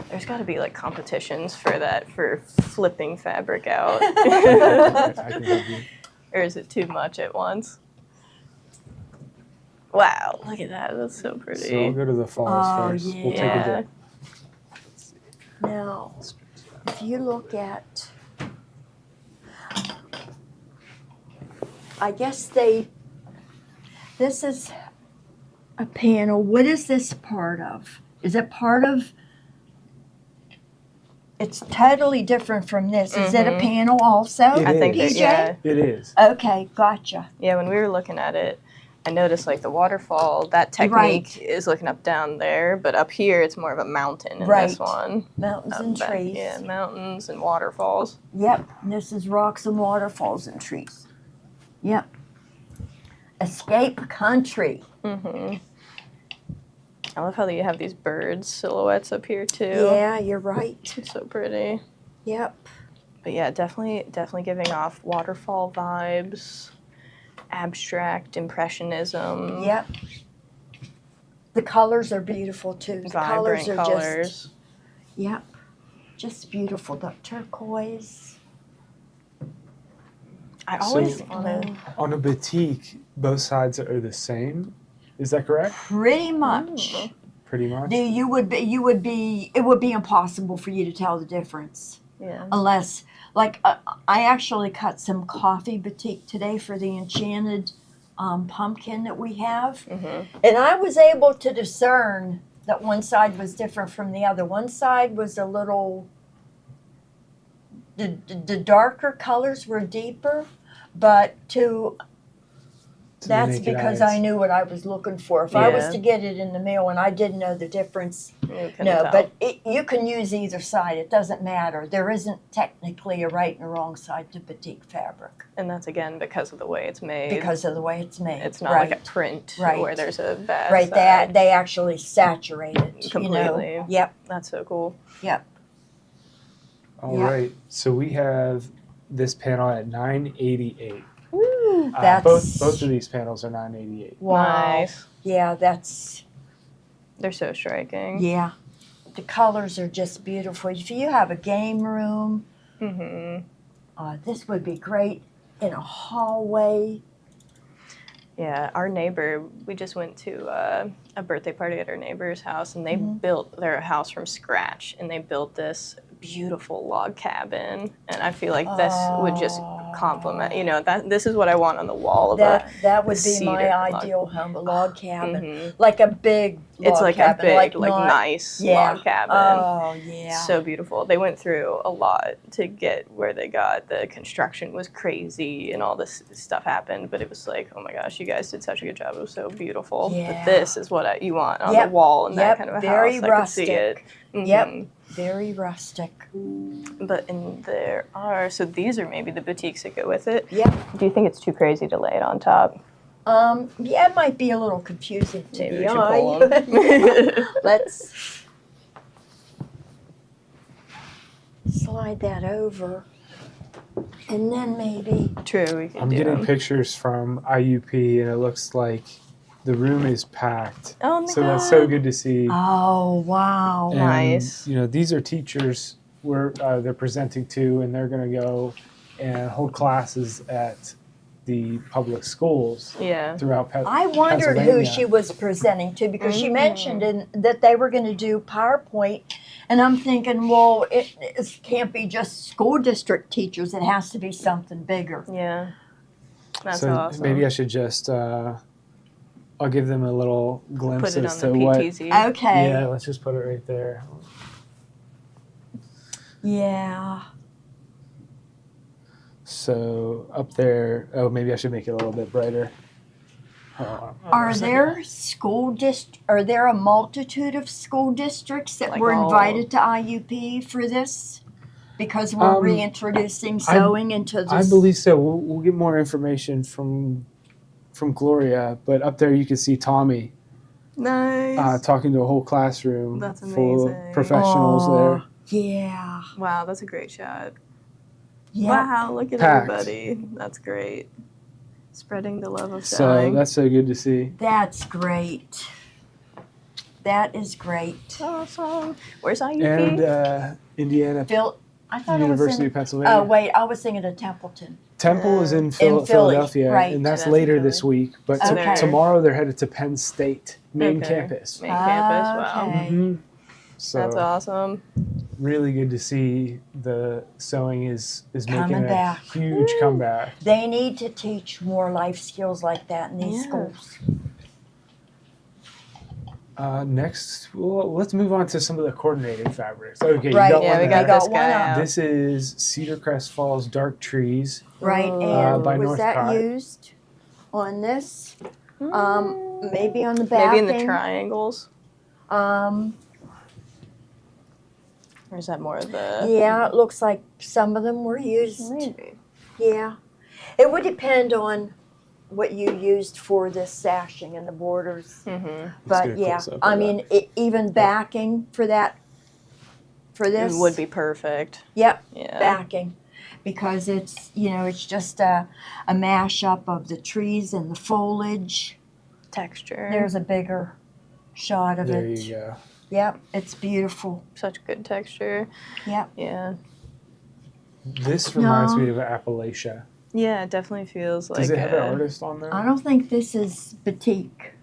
There's got to be like competitions for that, for flipping fabric out. I can help you. Or is it too much at once? Wow, look at that. That's so pretty. So we'll go to the falls Oh, first. We'll take yeah. a dip. Now, if you look at, I guess this is a panel. What is this part of? Is it part of? It's totally different from this. Is it a panel also? It I think that, PJ? yeah. It is. Okay, gotcha. Yeah, when we were looking at it, I noticed like the waterfall, that technique is looking up down there, but up here it's more of a mountain in Right. this one. Mountains and But, trees. Yeah, mountains and waterfalls. Yep, and this is rocks and waterfalls and trees. Yep. Escape country. I love how you have these birds silhouettes up here too. Yeah, you're right. It's so pretty. Yep. But yeah, definitely giving off waterfall vibes, abstract impressionism, Yep. The colors are beautiful too. The vibrant colors are colors. just, yep, just beautiful. The turquoise. I So- always want to. On a batik, both sides are the same. Is that correct? Pretty much. Pretty much. It would be impossible for you to tell the difference Yeah. unless, like, I actually cut some coffee batik today for the enchanted pumpkin that we have, and I was able to discern that one side was different from the other. One side was a little. The darker colors were deeper, but To the that's naked because eyes. I knew what I was looking for. If I was Yeah. to get it in the mail and I didn't know the difference, You couldn't no, tell. but you can use either side. It doesn't matter. There isn't technically a right and a wrong side to batik fabric And that's again because of the way it's made. because of the way it's made. it's not right. like a print Right. where there's a bad Right, side. they actually saturate it. Completely. You know? Yep, That's so cool. yep. All Yeah. right. So we have this panel at 988. Woo, Both of these panels are 988. wow. Nice. Yeah, that's They're so striking. yeah. The colors are just beautiful. If you have a game room, this would be great in a hallway. Yeah, our neighbor, we just went to a birthday party at our neighbor's house, and they built their house from scratch, and they built this beautiful log cabin, and I feel like this would just complement, that this is what I want on the wall of That would the be my cedar log. ideal home, a log cabin, like a big log It's like cabin, a big, like not- nice yeah. log cabin. Oh yeah. So beautiful. They went through a lot to get where they got. The construction was crazy and all this stuff happened, but it was like, oh my gosh, you guys did such a good job. It was so beautiful. Yeah. But this is what you want on Yep. the wall in that Yep. kind of a Very house. I could see it. rustic. Yep. Mhm. Very rustic. But there are, so these are maybe the boutiques that go with it. Yep. Do you think it's too crazy to lay it on top? Yeah, it might be a little confusing to Maybe the we should pull eye. 'em. Let's slide that over, and then maybe. True, we could I'm do getting 'em. pictures from IUP, and it looks like the room is packed. Oh my So that's so good to see. Oh wow! And, Nice. These are teachers they're presenting to, and they're going to go and hold classes at the public schools Yeah. throughout I wondered who Pennsylvania. she was presenting to because she mentioned that they were going to do PowerPoint And I'm thinking, well, it can't be just school district teachers. It has to be something bigger. Yeah. That's so awesome. maybe I should just I'll give them a little glimpse Put it as on to the what. PTZ. Okay. Yeah, let's just put it right there. Yeah. So up there, oh, maybe I should make it a little bit brighter. Hold on. Are there Are there a multitude of school districts that Like were all- invited to IUP for this? Because we're reintroducing sewing into this. I believe so. We'll get more information from Gloria, but up there you can see Tommy Nice. talking to a whole classroom That's full amazing. of professionals there. Yeah. Wow, that's a great shot. Yeah. Wow, look at Packed. everybody. That's great. Spreading the love of So sewing. that's so good to see. That's great. That is great. awesome. Where's IUP? And Indiana Phil, I thought University it of was Pennsylvania. Oh wait, I was thinking of Templeton. Temple is in Philly, Philadelphia, right. and that's So that's in later Philly. this week. But Okay. tomorrow they're headed to Penn State main Okay. campus. Main campus. Wow. Okay. Mhm. So That's awesome. really good to see the sewing is Coming making a back. huge comeback. They need to teach more life skills like that in these Yeah. schools. Next, well, let's move on to some of the coordinating fabrics. Okay, Right. you got Yeah, one we there. got this one guy up. out. This is Cedar Crest Falls Dark Trees. Right, and by was that Northcott. used on this? Maybe on the back. Maybe in the triangles. Um, Or is that more of the... yeah, it looks like some of them were used. Maybe. Yeah. It would depend on what you used for this sashing and the borders. Mm-hmm. get But a yeah, close-up I of mean, even backing for that, for this. It would be perfect. Yep, Yeah. backing. Because it's, it's just a mashup of the trees and the foliage. Texture. There's a bigger shot of There it. you go. Yep, it's beautiful. Such good texture. Yep. Yeah. This reminds No. me of Appalachia. Yeah, it definitely feels like Does it have a- an artist on there? I don't think this is batik.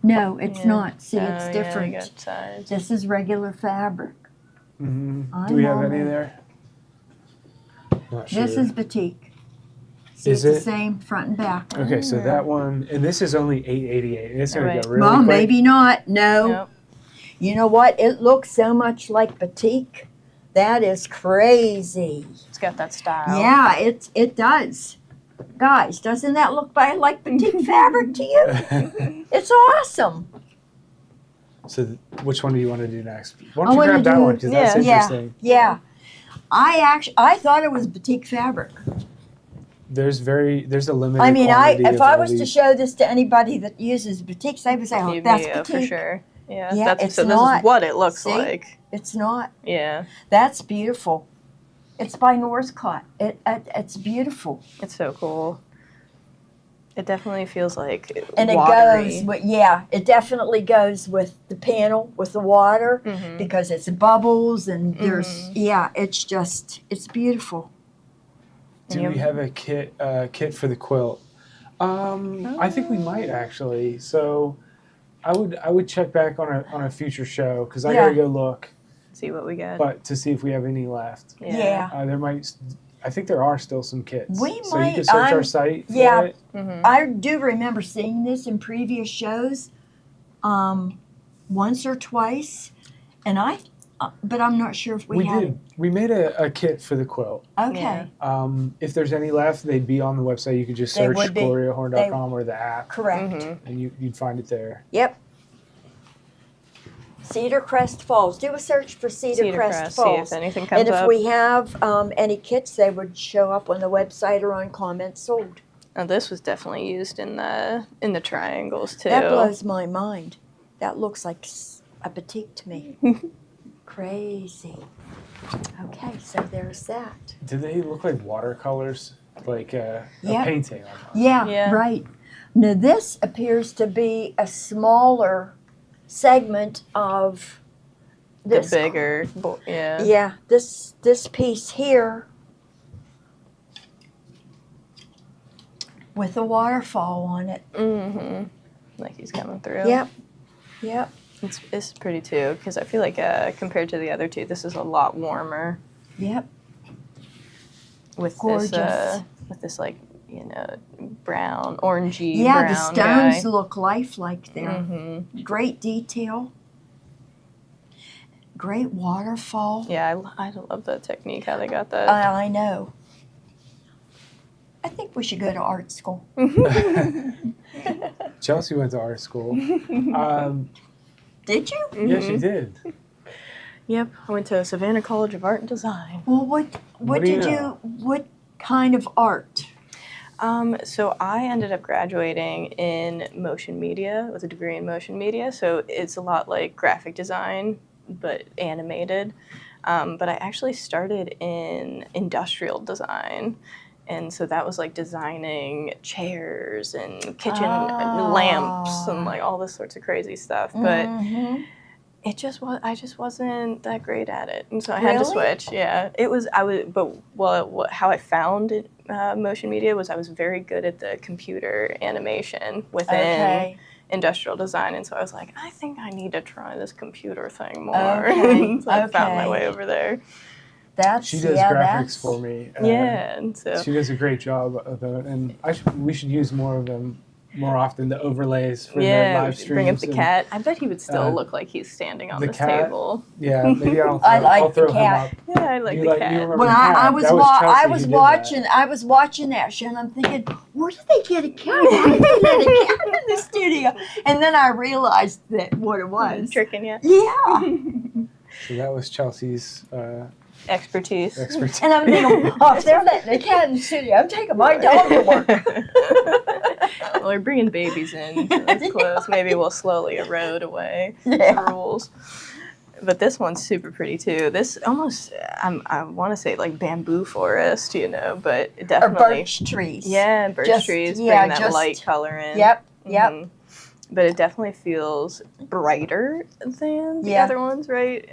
No, it's Yeah. not. See, Oh, it's yeah, different. they got sides. This is regular fabric. Mm-hmm. Do we have any I'm there? Not sure. This is batik. See, Is it's it? the same front and back. Okay, so that one, and this is only $8.88. It's gonna Right. go really Well, quick. maybe not. No. Nope. You know what? It looks so much like batik. That is crazy. It's got that style. Yeah, it does. Guys, doesn't that look like batik fabric to you? It's awesome. So which one do you want to do next? Why I don't you wanna grab that do- one because that's yeah. interesting. Yeah. I thought it was batik fabric. There's a limited. I mean, quantity if of I all was to these. show this to anybody that uses batiks, they would say, "Oh, You'd that's be, batik." for sure. Yeah, Yeah, that's, it's so this not. is what it looks See? like. It's not. Yeah, That's beautiful. It's by Northcott. It's beautiful, it's so cool. It definitely feels like and it watery. goes with it definitely goes with the panel with the water Mhm. because it's bubbles and there's it's beautiful. Do And we you- have a kit for the quilt? I think we might actually. So, I would check back on a future show because I Yeah. gotta go look, See what we got. but to see if we have any left. Yeah. There might. I think there are still some kits. We so you might- can search our I'm- site. For yeah. it. Mhm. I do remember seeing this in previous shows, once or twice, and but I'm not sure if we We had did. We made a kit for the quilt. it. Okay, If there's any left, they'd be on the website. You could just They search would be. gloriahorn.com or the app, correct. Mhm. and you'd find it there. Yep. Cedar Crest Falls. Do a search for Cedar, Crest See Falls. if anything comes And if up. we have any kits, they would show up on the website or on comments sold. Oh, this was definitely used in the triangles too. That blows my mind. That looks like a batik to me. Crazy. Okay, so there's that. Do they look like watercolors, like a Yeah. painting? Almost? Yeah, Yeah. right. Now this appears to be a smaller segment of the this. bigger, yeah. Yeah, this piece here with a waterfall on it. Mm-hmm. Like he's coming through. Yep, yep. It's pretty too, because I feel like compared to the other two, this is a lot warmer Yep. with Gorgeous. this like, brown, orangey Yeah, brown the stones guy. look lifelike there. Mm-hmm. Great detail. Great waterfall. Yeah, I love that technique, how they got that. I know. I think we should go to art school. Chelsea went to art school. Did you? Yeah, she did. Yep, I went to Savannah College of Art and Design. Well, what What do you did know? what kind of art? So I ended up graduating in motion media with a degree in motion media. So it's a lot like graphic design, but animated. But I actually started in industrial design. And so that was like designing chairs and kitchen lamps and like all this sorts of crazy stuff. But Mhm. I just wasn't that great at it, and so I had to Really? switch. Yeah, how I found it, motion media was I was very good at the computer animation within Okay. industrial design, and so I was like, I think I need to try this computer thing more. Okay, So I found my okay. way over there. That's She does yeah, graphics that's, for me. Yeah, and so She does a great job of it, and we should use more of them more often. The overlays for the live streams. bring up the and- cat. I bet he would still uh, look like he's standing on the this cat. table. Yeah, maybe I'll I throw, like I'll the throw cat. him up. Yeah, I like You the like- cat. you remember When the cat? I was That was I Chelsea was who did watching that show, and I'm thinking, where did they get a cat? Why did they let a cat in the studio? And then I realized that what it was. Tricking you. Yeah. that. So that was Chelsea's Expertise. expertise. And I'm thinking, oh, if they're letting a cat in the studio, I'm taking my dog to work. Well, we're bringing babies in, so it's close. Maybe we'll slowly erode away Yeah. the rules. But this one's super pretty too. This almost, I want to say like bamboo forest, but it Or definitely. birch trees. Yeah, birch Just- trees, yeah, bring that just- light color in. Yep. Mhm. But it definitely feels brighter than the Yeah. other ones, right?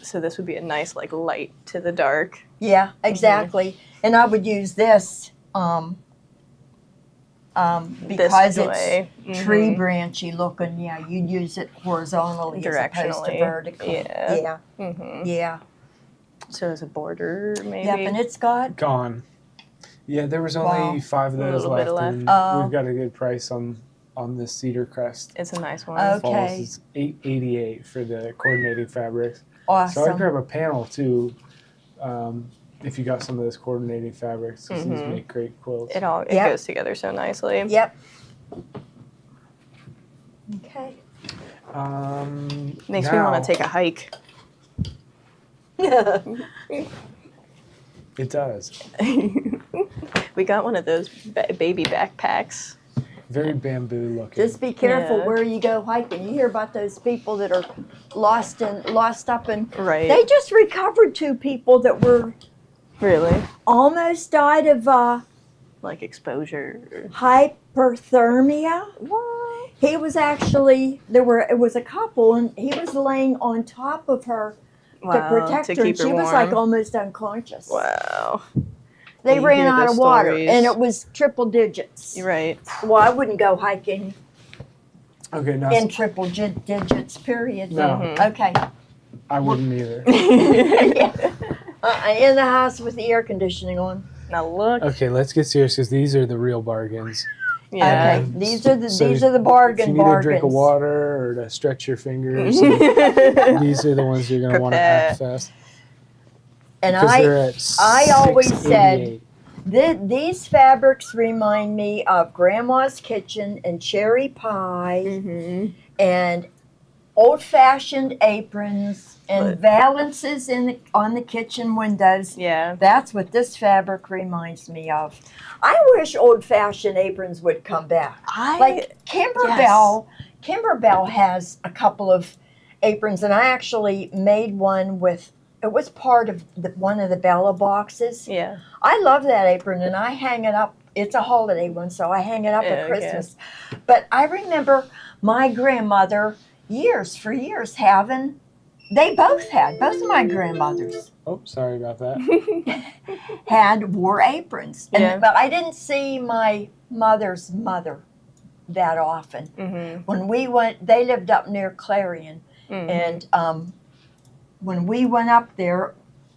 So this would be a nice like light to the dark. Yeah, exactly. And I would use this because this it's way. tree Mhm. branchy looking. Yeah, you'd use it horizontally as opposed to Directionally, vertically. yeah. Yeah. Mhm. Yeah. So as a border, maybe. Yep, and it's got Gone. Yeah, there was only Wow. 5 of A those little bit left, left. and Oh. we've got a good price on the Cedar Crest. It's a nice one. Okay. Falls. It's $8.88 for the coordinating fabrics. awesome. So I'd grab a panel too, if you got some of those coordinating fabrics, because these Mhm. make great quilts. It Yep. goes together so nicely. Yep. Okay. Makes me now, want to take a hike. It does. We got one of those baby backpacks. Very bamboo looking. Just be careful Yeah. where you go hiking. You hear about those people that are lost up and Right. they just recovered 2 people that were Really? almost died of Like exposure. hyperthermia. What? He was actually it was a couple and he was laying on top of her to protect to her and keep her she was warm. like almost unconscious. Wow. They You ran hear out the of water stories. and it was triple digits. You're right. Well, I wouldn't go hiking Okay, now in triple digits, period. No. Mhm. Okay. I wouldn't either. Yeah. In the house with the air conditioning on. Now look. Okay, let's get serious because these are the real bargains. Yeah. Okay. These are the So bargain If you need bargains. a drink of water or to stretch your fingers, these are the ones you're going to want to Prepare. act fast. And Because they're at I always said $6.88. these fabrics remind me of Grandma's Kitchen and cherry pie Mm-hmm. and old-fashioned aprons and But- valances on the kitchen windows. Yeah. That's what this fabric reminds me of. I wish old-fashioned aprons would come back. Like Kimberbell has a couple of aprons, and I actually made one with. It was part of one of the Bella boxes. Yeah. I love that apron, and I hang it up. It's a holiday one, so I hang it up Yeah, at Christmas. But I remember my grandmother for years having. They both of my grandmothers Oh, sorry about that. wore aprons, Yeah. but I didn't see my mother's mother that often. Mm-hmm. When we went, they lived up near Clarion, And when we went up there,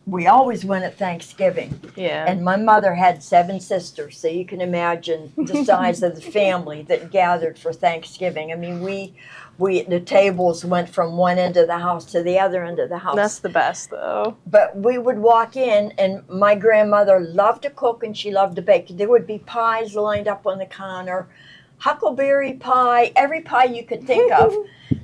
we always went at Thanksgiving. Yeah. And my mother had 7 sisters, so you can imagine the size of the family that gathered for Thanksgiving. I mean, we the tables went from one end of the house to the other end of the house. That's the best, though. But we would walk in, and my grandmother loved to cook and she loved to bake. There would be pies lined up on the counter, huckleberry pie, every pie you could think of.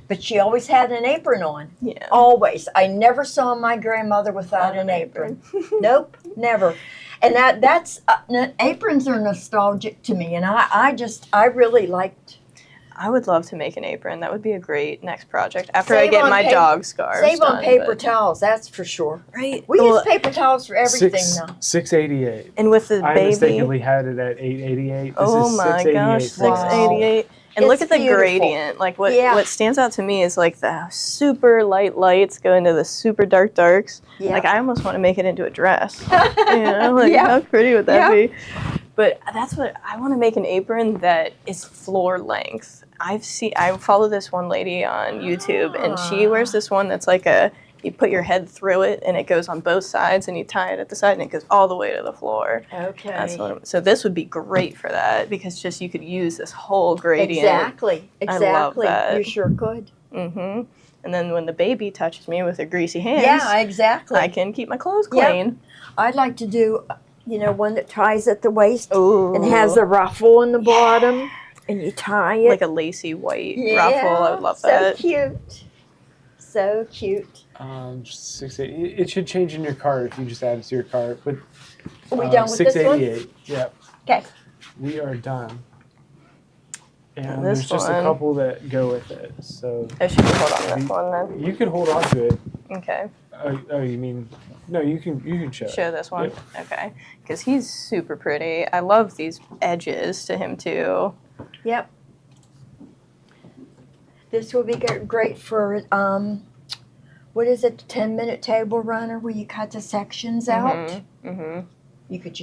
But she always had an apron on. Yeah. Always. I never saw my grandmother without an apron. Nope, never. And that's aprons are nostalgic to me, and I really liked. I would love to make an apron. That would be a great next project after Save I get on my paper- dog scarves Save on done, paper but- towels, that's for sure. Right. We Well, use paper towels for everything now. 688. and with the I baby. mistakenly had it at 888. This Oh is my 688. gosh, Wow. 688. And It's look at the beautiful. gradient. Like what Yeah. what stands out to me is like the super light lights go into the super dark darks. Yeah. Like I almost want to make it into a dress. You know, like Yeah. how pretty would that Yeah. be? But that's what I want to make, an apron that is floor length. I follow this one lady on YouTube, and she wears this one that's like you put your head through it and it goes on both sides, and you tie it at the side and it goes all the way to the floor. Okay. That's so this would be great for that, because just you could use this whole gradient. Exactly. Exactly. that. You sure could. Mm-hmm. And then when the baby touches me with her greasy hands, Yeah, exactly. I can keep my clothes Yep. clean. I'd like to do, one that ties at the waist Ooh. and has a ruffle in the bottom, and you tie it. like a lacy white ruffle. I would love so that. cute. So cute. 688. It should change in your cart if you just add it to your cart. But Are we done with this one? 688. Yep. Okay. We are done. And this there's just a one- couple that go with it. So Oh, should we hold on to this one then? you can hold on to it. Okay. Oh, you mean no? You can show. Show this one. Yep. Okay. Because he's super pretty. I love these edges to him too. Yep. This will be great for, what is it, 10-minute table runner where you cut the sections out? Mm-hmm. You could just